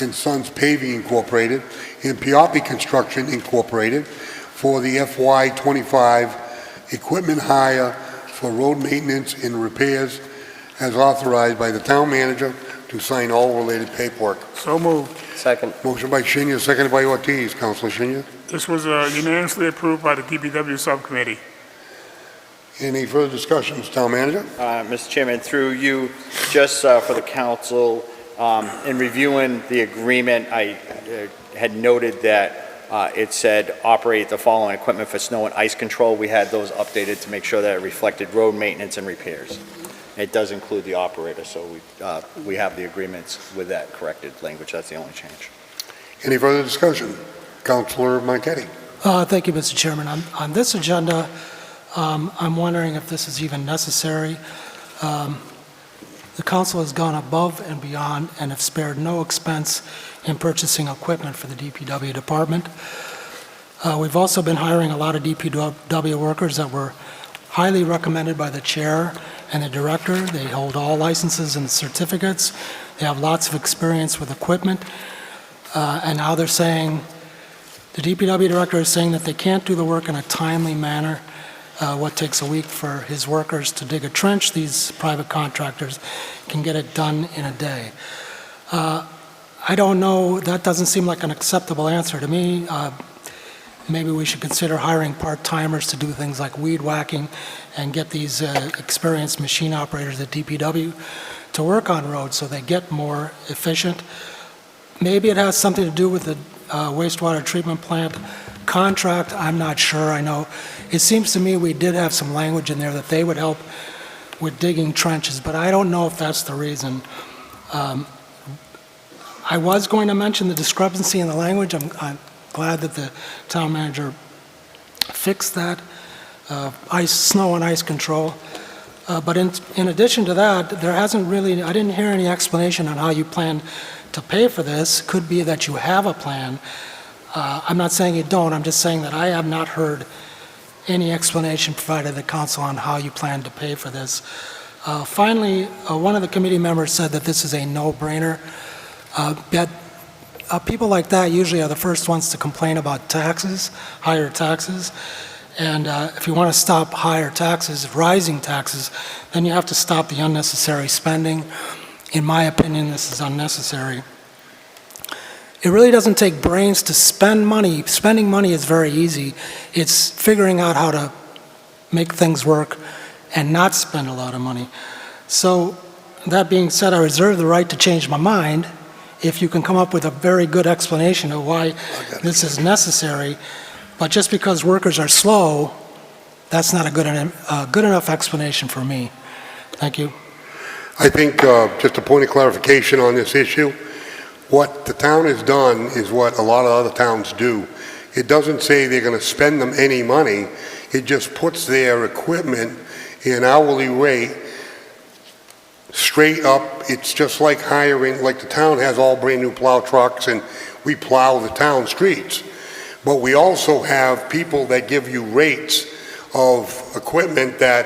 and Sons Paving Incorporated, and Pioppi Construction Incorporated for the FY25 equipment hire for road maintenance and repairs as authorized by the town manager to sign all related paperwork. So moved. Second. Motion by Shinya, seconded by Ortiz. Councilor Shinya. This was unanimously approved by the DPW Subcommittee. Any further discussions, town manager? Mr. Chairman, through you, just for the council, in reviewing the agreement, I had noted that it said operate the following equipment for snow and ice control. We had those updated to make sure that it reflected road maintenance and repairs. It does include the operator, so we have the agreements with that corrected language. That's the only change. Any further discussion? Councilor Marquetti. Thank you, Mr. Chairman. On this agenda, I'm wondering if this is even necessary. The council has gone above and beyond and have spared no expense in purchasing equipment for the DPW department. We've also been hiring a lot of DPW workers that were highly recommended by the chair and the director. They hold all licenses and certificates. They have lots of experience with equipment. And now they're saying, the DPW director is saying that they can't do the work in a timely manner. What takes a week for his workers to dig a trench, these private contractors can get it done in a day. I don't know, that doesn't seem like an acceptable answer to me. Maybe we should consider hiring part-timers to do things like weed whacking and get these experienced machine operators at DPW to work on roads so they get more efficient. Maybe it has something to do with the wastewater treatment plant contract. I'm not sure. I know it seems to me we did have some language in there that they would help with digging trenches, but I don't know if that's the reason. I was going to mention the discrepancy in the language. I'm glad that the town manager fixed that, snow and ice control. But in addition to that, there hasn't really, I didn't hear any explanation on how you plan to pay for this. Could be that you have a plan. I'm not saying you don't, I'm just saying that I have not heard any explanation provided to the council on how you plan to pay for this. Finally, one of the committee members said that this is a no-brainer. People like that usually are the first ones to complain about taxes, higher taxes. And if you want to stop higher taxes, rising taxes, then you have to stop the unnecessary spending. In my opinion, this is unnecessary. It really doesn't take brains to spend money. Spending money is very easy. It's figuring out how to make things work and not spend a lot of money. So that being said, I reserve the right to change my mind if you can come up with a very good explanation of why this is necessary. But just because workers are slow, that's not a good enough explanation for me. Thank you. I think just a point of clarification on this issue. What the town has done is what a lot of other towns do. It doesn't say they're going to spend them any money. It just puts their equipment in hourly rate straight up. It's just like hiring, like the town has all brand new plow trucks and we plow the town streets. But we also have people that give you rates of equipment that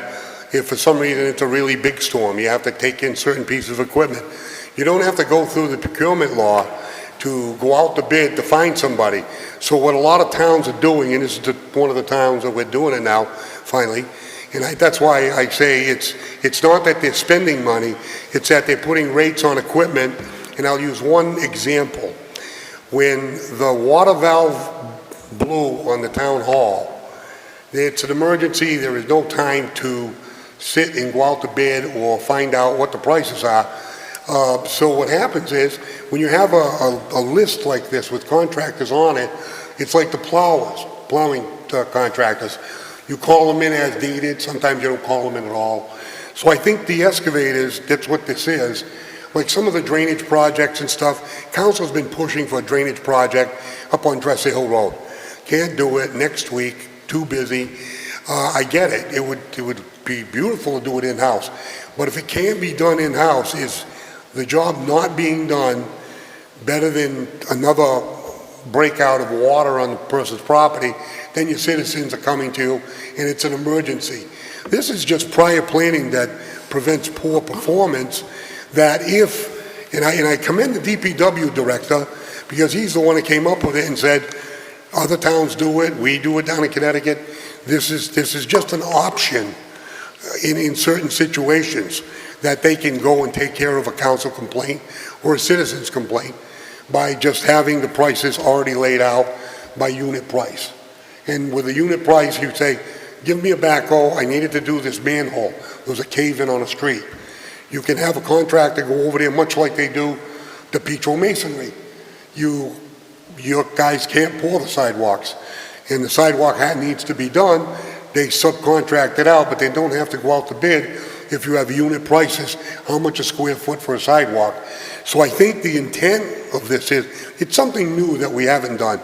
if for some reason it's a really big storm, you have to take in certain pieces of equipment. You don't have to go through the procurement law to go out to bid to find somebody. So what a lot of towns are doing, and this is one of the towns that we're doing it now, finally, and that's why I say it's not that they're spending money, it's that they're putting rates on equipment. And I'll use one example. When the water valve blew on the town hall, it's an emergency, there is no time to sit and go out to bid or find out what the prices are. So what happens is, when you have a list like this with contractors on it, it's like the plowing contractors. You call them in as needed, sometimes you don't call them in at all. So I think the excavators, that's what this is. Like some of the drainage projects and stuff, council's been pushing for a drainage project up on Dresser Hill Road. Can't do it next week, too busy. I get it, it would be beautiful to do it in-house. But if it can't be done in-house, is the job not being done better than another breakout of water on the person's property? Then your citizens are coming to you, and it's an emergency. This is just prior planning that prevents poor performance, that if, and I commend the DPW director, because he's the one that came up with it and said, other towns do it, we do it down in Connecticut. This is just an option in certain situations that they can go and take care of a council complaint or a citizen's complaint by just having the prices already laid out by unit price. And with a unit price, you say, give me a backhoe, I needed to do this manhole. There was a cave-in on a street. You can have a contractor go over there, much like they do the Petro Masonry. Your guys can't pour the sidewalks, and the sidewalk needs to be done. They subcontract it out, but they don't have to go out to bid if you have unit prices, how much a square foot for a sidewalk. So I think the intent of this is, it's something new that we haven't done.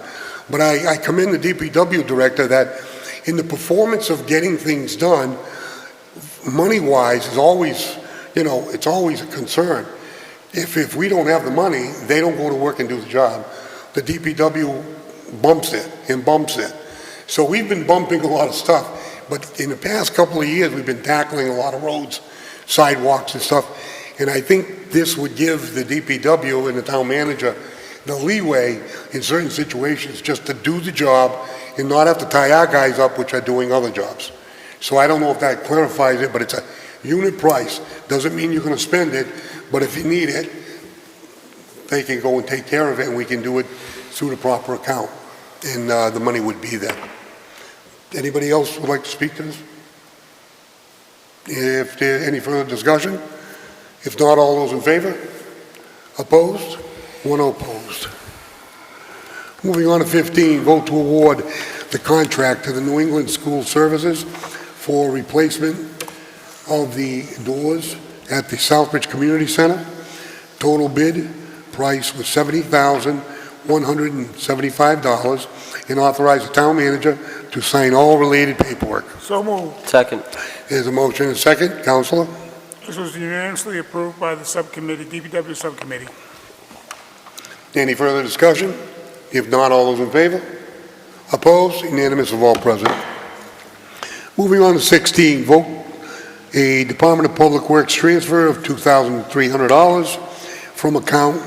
But I commend the DPW director that in the performance of getting things done, money-wise is always, it's always a concern. If we don't have the money, they don't go to work and do the job. The DPW bumps it. So we've been bumping a lot of stuff. But in the past couple of years, we've been tackling a lot of roads, sidewalks and stuff. And I think this would give the DPW and the town manager the leeway in certain situations just to do the job and not have to tie our guys up, which are doing other jobs. So I don't know if that clarifies it, but it's a unit price. Doesn't mean you're going to spend it, but if you need it, they can go and take care of it, and we can do it through the proper account, and the money would be there. Anybody else would like to speak to this? If there any further discussion? If not, all those in favor? Opposed? One opposed. Moving on to 15, vote to award the contract to the New England School Services for replacement of the doors at the Southbridge Community Center. Total bid price was $70,175, and authorize the town manager to sign all related paperwork. So moved. Second. There's a motion and a second. Counselor? This was unanimously approved by the subcommittee, DPW subcommittee. Any further discussion? If not, all those in favor? Opposed? Unanimous of all present. Moving on to 16, vote a Department of Public Works transfer of $2,300 from account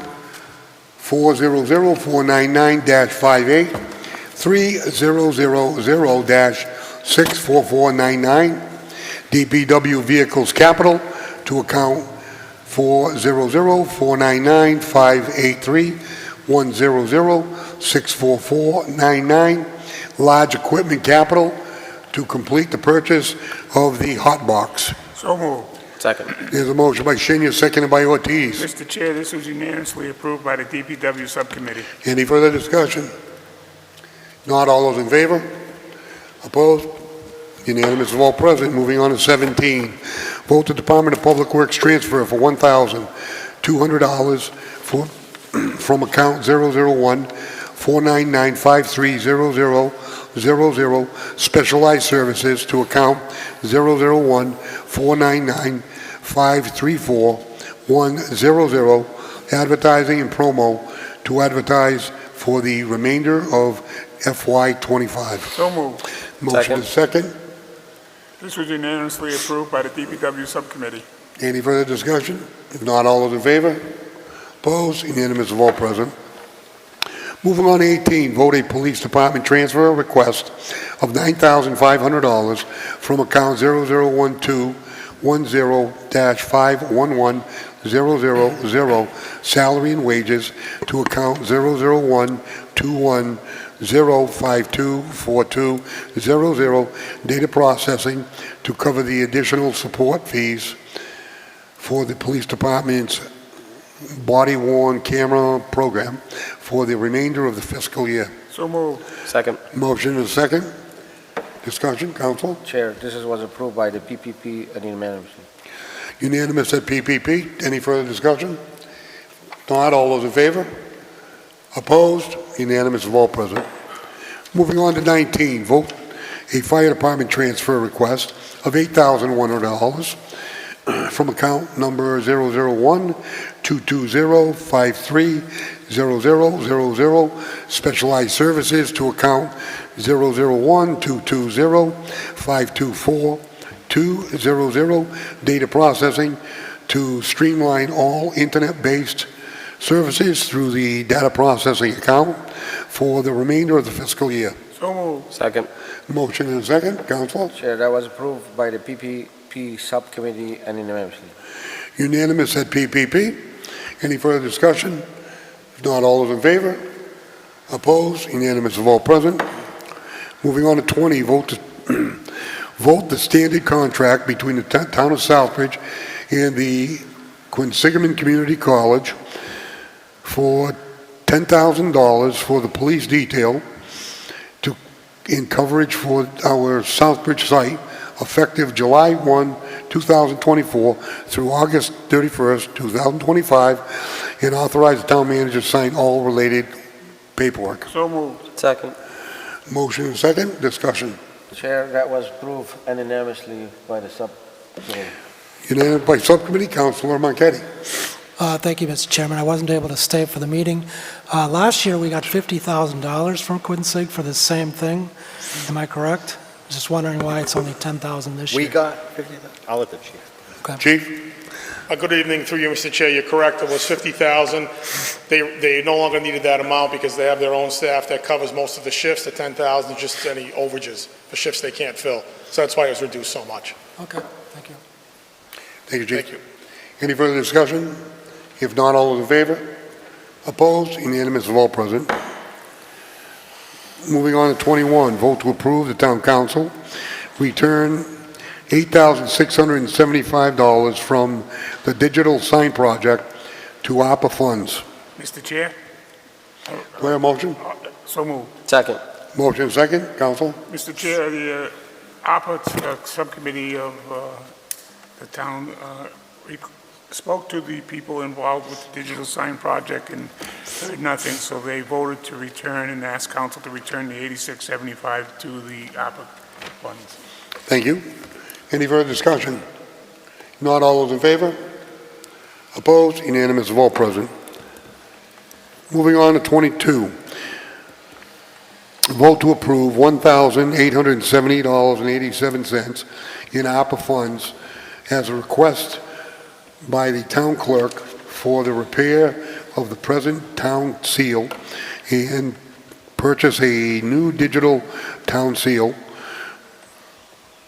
400-499-58 3000-64499 DPW Vehicles Capital to account 400-499-583-100-64499 Large Equipment Capital to complete the purchase of the hot box. So moved. Second. There's a motion by Shinya, seconded by Ortiz. Mr. Chair, this was unanimously approved by the DPW subcommittee. Any further discussion? Not all those in favor? Opposed? Unanimous of all present. Moving on to 17. Vote the Department of Public Works transfer for $1,200 from account 001-499-530000 Specialized Services to account 001-499-534-100 Advertising and Promo to advertise for the remainder of FY25. So moved. Motion is second. This was unanimously approved by the DPW subcommittee. Any further discussion? If not, all those in favor? Opposed? Unanimous of all present. Moving on to 18, vote a police department transfer request of $9,500 from account 0012-10-511-000 salary and wages to account 001-21-05242-00 data processing to cover the additional support fees for the police department's body-worn camera program for the remainder of the fiscal year. So moved. Second. Motion and second. Discussion, council? Chair, this was approved by the PPP and unanimously. Unanimous at PPP. Any further discussion? Not all those in favor? Opposed? Unanimous of all present. Moving on to 19, vote a fire department transfer request of $8,100 from account number 001-220-530000, specialized services, to account 001-220-524-200, data processing, to streamline all internet-based services through the data processing account for the remainder of the fiscal year. So moved. Second. Motion and second, council. Chair, that was approved by the PPP subcommittee and unanimously. Unanimous at PPP. Any further discussion? If not, all those in favor? Opposed? Unanimous of all present. Moving on to 20, vote the standard contract between the town of Southbridge and the Quinsigamon Community College for $10,000 for the police detail in coverage for our Southbridge site, effective July 1, 2024 through August 31st, 2025, and authorize the town manager to sign all related paperwork. So moved. Second. Motion and second, discussion. Chair, that was approved and unanimously by the subcommittee. Unanimous by subcommittee, Councilor Marquetti. Thank you, Mr. Chairman. I wasn't able to stay for the meeting. Last year, we got $50,000 from Quinsig for the same thing. Am I correct? Just wondering why it's only $10,000 this year. We got 50,000. I'll let the chief. Okay. Chief? Good evening, through you, Mr. Chair. You're correct, it was $50,000. They no longer needed that amount because they have their own staff that covers most of the shifts. The $10,000 is just any overages for shifts they can't fill. So that's why it was reduced so much. Okay, thank you. Thank you, Chief. Thank you. Any further discussion? If not, all those in favor? Opposed? Unanimous of all present. Moving on to 21, vote to approve the town council return $8,675 from the digital sign project to ARPA funds. Mr. Chair? Do I have a motion? So moved. Second. Motion second, council? Mr. Chair, the ARPA subcommittee of the town spoke to the people involved with the digital sign project and heard nothing, so they voted to return and asked council to return the $86.75 to the ARPA funds. Thank you. Any further discussion? Not all those in favor? Opposed? Unanimous of all present. Moving on to 22. Vote to approve $1,870.87 in ARPA funds as a request by the town clerk for the repair of the present town seal and purchase a new digital town seal.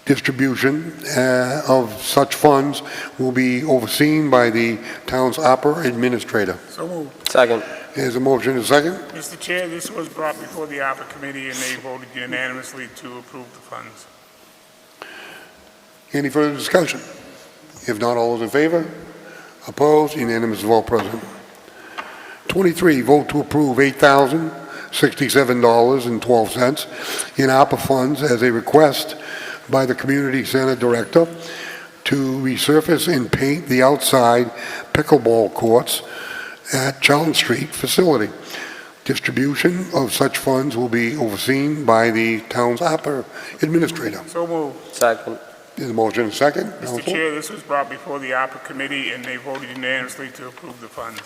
Distribution of such funds will be overseen by the town's ARPA administrator. So moved. Second. There's a motion and a second. Mr. Chair, this was brought before the ARPA committee and they voted unanimously to approve the funds. Any further discussion? If not, all those in favor? Opposed? Unanimous of all present. 23, vote to approve $8,067.12 in ARPA funds as a request by the Community Center Director to resurface and paint the outside pickleball courts at Charlton Street facility. Distribution of such funds will be overseen by the town's ARPA administrator. So moved. Second. There's a motion and a second. Mr. Council? Chair, this was brought before the ARPA committee and they voted unanimously to approve the funds.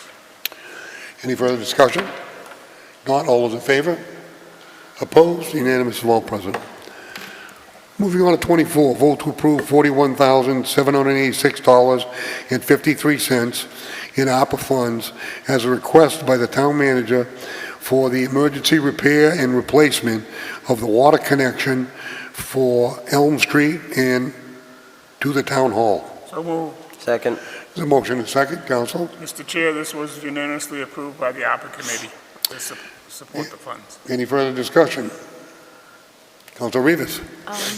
Any further discussion? Not, all those in favor? Opposed? Unanimous of all present. Moving on to 24, vote to approve $41,786.53 in ARPA funds as a request by the town manager for the emergency repair and replacement of the water connection for Elm Street and to the town hall. So moved. Second. There's a motion and a second, council. Mr. Chair, this was unanimously approved by the ARPA committee to support the funds. Any further discussion? Council Rivas.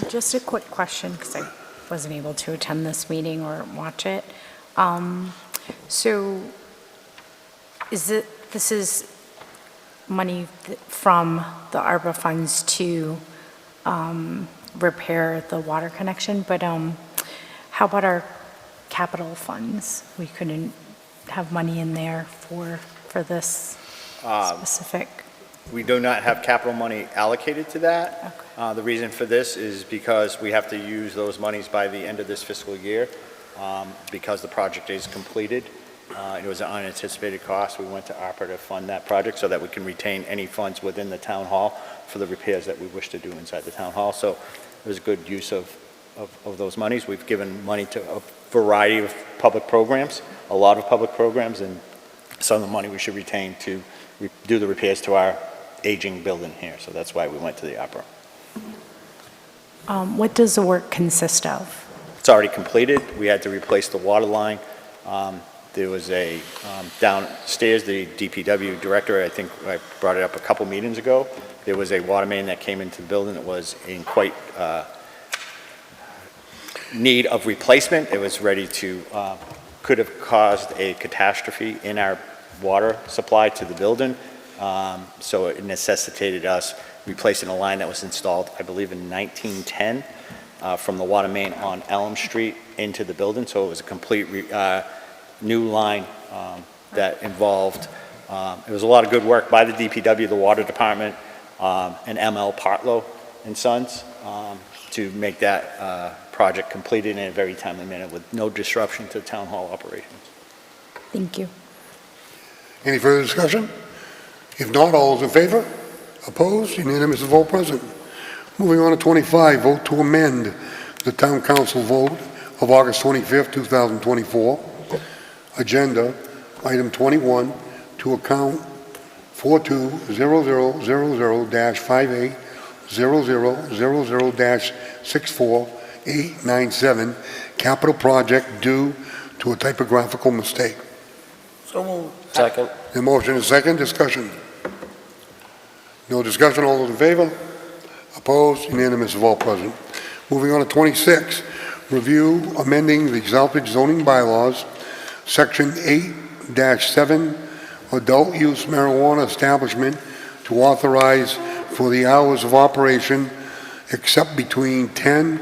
Just a quick question, because I wasn't able to attend this meeting or watch it. So this is money from the ARPA funds to repair the water connection, but how about our capital funds? We couldn't have money in there for this specific? We do not have capital money allocated to that. The reason for this is because we have to use those monies by the end of this fiscal year, because the project is completed. It was an unanticipated cost. We went to ARPA to fund that project so that we can retain any funds within the town hall for the repairs that we wish to do inside the town hall. So it was a good use of those monies. We've given money to a variety of public programs, a lot of public programs, and some of the money we should retain to do the repairs to our aging building here. So that's why we went to the ARPA. What does the work consist of? It's already completed. We had to replace the water line. There was a, downstairs, the DPW director, I think I brought it up a couple meetings ago, there was a water main that came into the building that was in quite need of replacement. It was ready to, could have caused a catastrophe in our water supply to the building. So it necessitated us replacing a line that was installed, I believe, in 1910 from the water main on Elm Street into the building. So it was a complete new line that involved, it was a lot of good work by the DPW, the water department, and ML Partlow and Sons to make that project completed in a very timely manner with no disruption to town hall operations. Thank you. Any further discussion? If not, all those in favor? Opposed? Unanimous vote present. Moving on to 25, vote to amend the town council vote of August 25th, 2024. Agenda, item 21, to account 420000-580000-64897, capital project due to a typographical mistake. So moved. Second. The motion is second. Discussion. No discussion. All those in favor? Opposed? Unanimous of all present. Moving on to 26. Review amending the Southbridge zoning bylaws, Section 8-7, adult use marijuana establishment to authorize for the hours of operation except between 10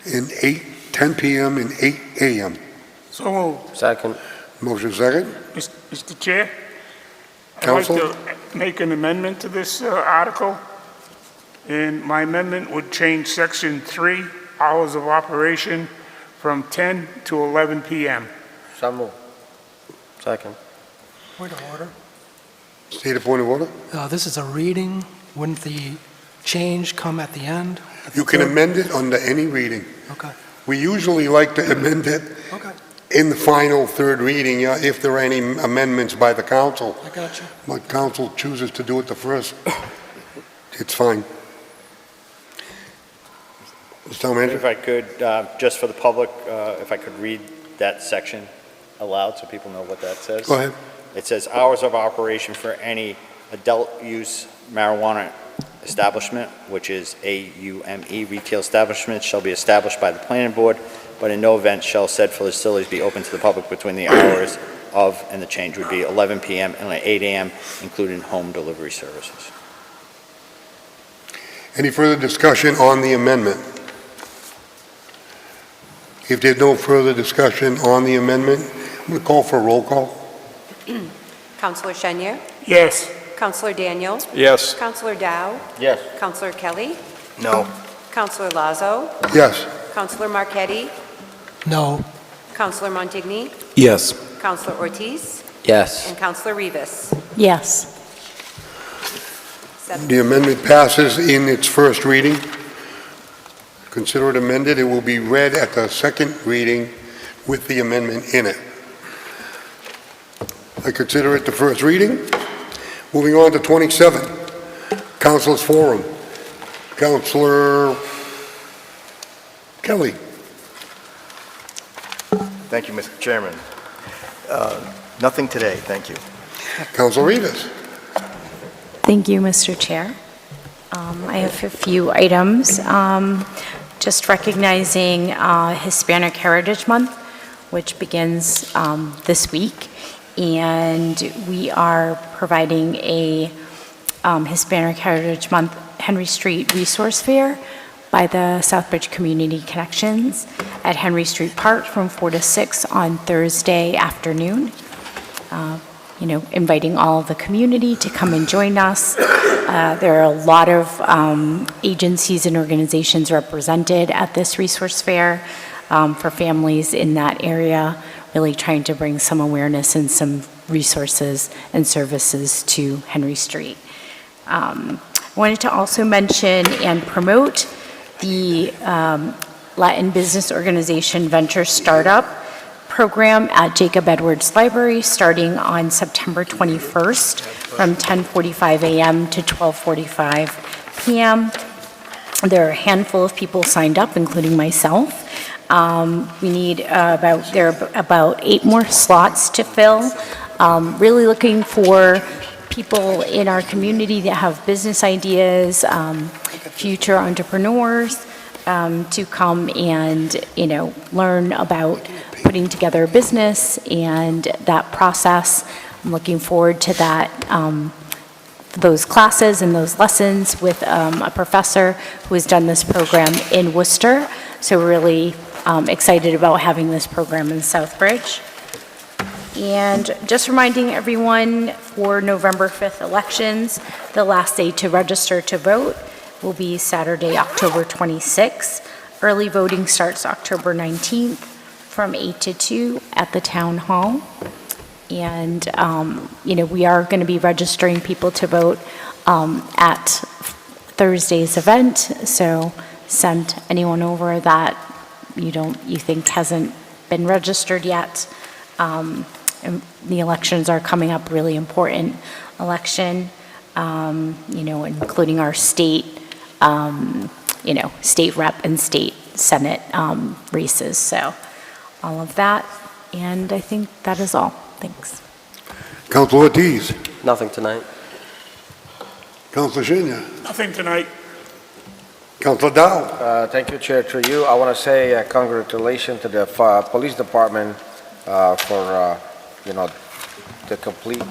p.m. and 8 a.m. So moved. Second. Motion second. Mr. Chair? Counsel? I'd like to make an amendment to this article, and my amendment would change Section 3, hours of operation, from 10 to 11 p.m. So moved. Second. Point of order. State a point of order. This is a reading. Wouldn't the change come at the end? You can amend it under any reading. Okay. We usually like to amend it Okay. in the final third reading, if there are any amendments by the council. I got you. But council chooses to do it the first, it's fine. Mr. Town Manager? If I could, just for the public, if I could read that section aloud so people know what that says. Go ahead. It says, hours of operation for any adult use marijuana establishment, which is AUME, retail establishment, shall be established by the planning board, but in no event shall said facilities be open to the public between the hours of, and the change would be 11 p.m. and 8 a.m., including home delivery services. Any further discussion on the amendment? If there's no further discussion on the amendment, I'm going to call for a roll call. Counselor Shenyer? Yes. Counselor Daniel? Yes. Counselor Dow? Yes. Counselor Kelly? No. Counselor Lazo? Yes. Counselor Marquetti? No. Counselor Montigny? Yes. Counselor Ortiz? Yes. And Counselor Rivas. Yes. The amendment passes in its first reading. Consider it amended. It will be read at the second reading with the amendment in it. I consider it the first reading. Moving on to 27, Councilors Forum. Counselor Kelly. Thank you, Mr. Chairman. Nothing today, thank you. Councilor Rivas. Thank you, Mr. Chair. I have a few items. Just recognizing Hispanic Heritage Month, which begins this week. and we are providing a Hispanic Heritage Month Henry Street Resource Fair by the Southbridge Community Connections at Henry Street Park from 4 to 6 on Thursday afternoon. Inviting all of the community to come and join us. There are a lot of agencies and organizations represented at this resource fair for families in that area, really trying to bring some awareness and some resources and services to Henry Street. I wanted to also mention and promote the Latin Business Organization Venture Startup program at Jacob Edwards Library starting on September 21st from 10:45 a.m. to 12:45 p.m. There are a handful of people signed up, including myself. We need there are about 8 more slots to fill. Really looking for people in our community that have business ideas, future entrepreneurs, to come and, learn about putting together a business and that process. I'm looking forward to that, those classes and those lessons with a professor who has done this program in Worcester. So we're really excited about having this program in Southbridge. And just reminding everyone for November 5th elections, the last day to register to vote will be Saturday, October 26th. Early voting starts October 19th from 8 to 2 at the town hall. And, we are going to be registering people to vote at Thursday's event. So send anyone over that you think hasn't been registered yet. And the elections are coming up, really important election, including our state, state rep and state senate races. So all of that, and I think that is all. Thanks. Councilor Ortiz. Nothing tonight. Councilor Senior. Nothing tonight. Councilor Dow. Thank you, Chair. Through you, I want to say congratulations to the police department for, the complete,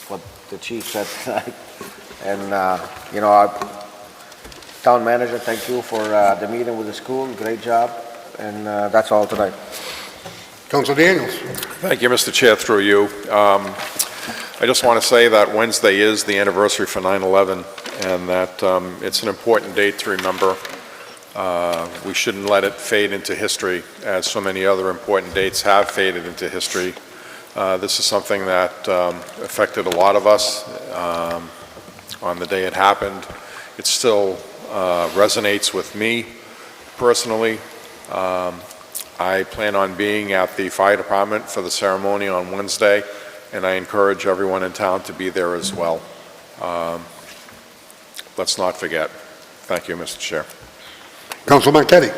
what the chief said tonight. And, our town manager, thank you for the meeting with the school. Great job. And that's all tonight. Councilor Daniels. Thank you, Mr. Chair, through you. I just want to say that Wednesday is the anniversary for 9/11, and that it's an important date to remember. We shouldn't let it fade into history, as so many other important dates have faded into history. This is something that affected a lot of us on the day it happened. It still resonates with me personally. I plan on being at the fire department for the ceremony on Wednesday, and I encourage everyone in town to be there as well. Let's not forget. Thank you, Mr. Chair. Councilor Marquetti.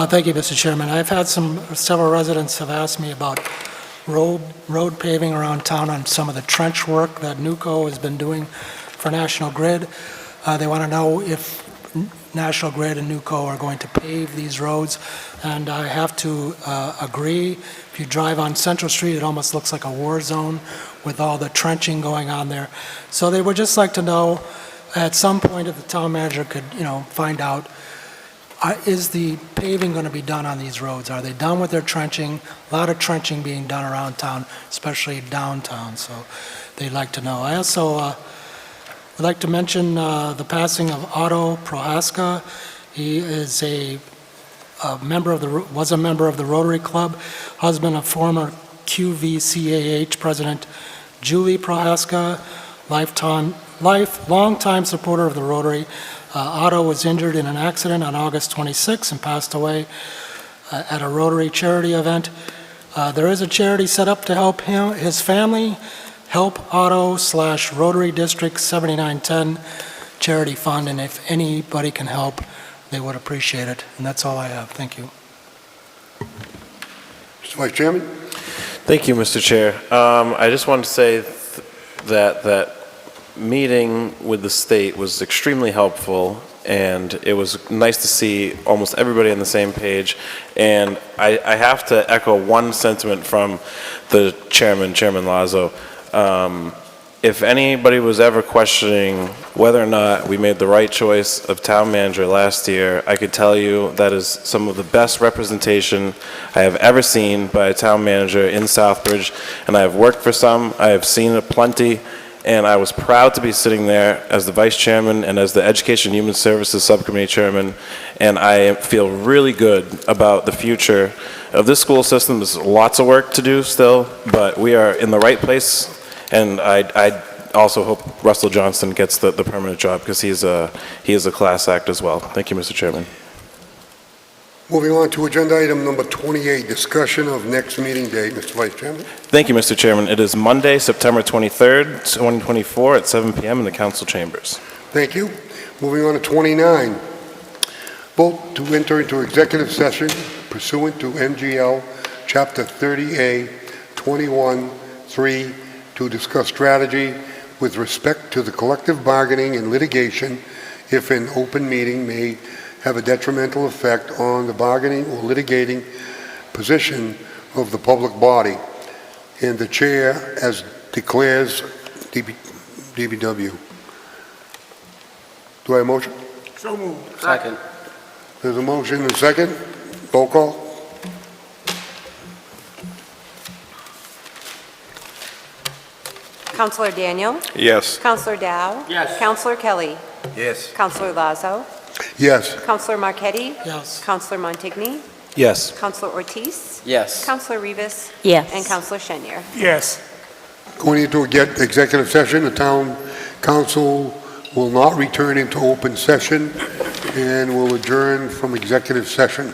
Thank you, Mr. Chairman. I've had several residents have asked me about road paving around town on some of the trench work that NUCO has been doing for National Grid. They want to know if National Grid and NUCO are going to pave these roads, and I have to agree. If you drive on Central Street, it almost looks like a war zone with all the trenching going on there. So they would just like to know, at some point, if the town manager could, find out, is the paving going to be done on these roads? Are they done with their trenching? A lot of trenching being done around town, especially downtown, so they'd like to know. I also would like to mention the passing of Otto Prohaska. He is was a member of the Rotary Club, husband of former QVCAH President Julie Prohaska, longtime supporter of the Rotary. Otto was injured in an accident on August 26 and passed away at a Rotary charity event. There is a charity set up to help his family. Help Otto / Rotary District 7910 charity fund, and if anybody can help, they would appreciate it. And that's all I have. Thank you. Mr. Vice Chairman. Thank you, Mr. Chair. I just wanted to say that meeting with the state was extremely helpful. and it was nice to see almost everybody on the same page. And I have to echo one sentiment from the Chairman Lazo. If anybody was ever questioning whether or not we made the right choice of town manager last year, I could tell you that is some of the best representation I have ever seen by a town manager in Southbridge, and I have worked for some, I have seen it plenty, and I was proud to be sitting there as the vice chairman and as the Education and Human Services Subcommittee chairman, and I feel really good about the future of this school system. There's lots of work to do still, but we are in the right place. And I also hope Russell Johnston gets the permanent job, because he is a class act as well. Thank you, Mr. Chairman. Moving on to agenda item number 28, discussion of next meeting date. Mr. Vice Chairman. Thank you, Mr. Chairman. It is Monday, September 23rd, 2024 at 7 p.m. in the council chambers. Thank you. Moving on to 29, vote to enter into executive session pursuant to MGL Chapter 30A 21-3 to discuss strategy with respect to the collective bargaining and litigation if an open meeting may have a detrimental effect on the bargaining or litigating position of the public body, and the chair as declares DBW. Do I have a motion? So moved. Second. There's a motion and a second. Roll call. Counselor Daniel? Yes. Counselor Dow? Yes. Counselor Kelly? Yes. Counselor Lazo? Yes. Counselor Marquetti? Yes. Counselor Montigny? Yes. Counselor Ortiz? Yes. Counselor Rivas? Yes. And Counselor Shenyer? Yes. Going into executive session, the town council will not return into open session and will adjourn from executive session.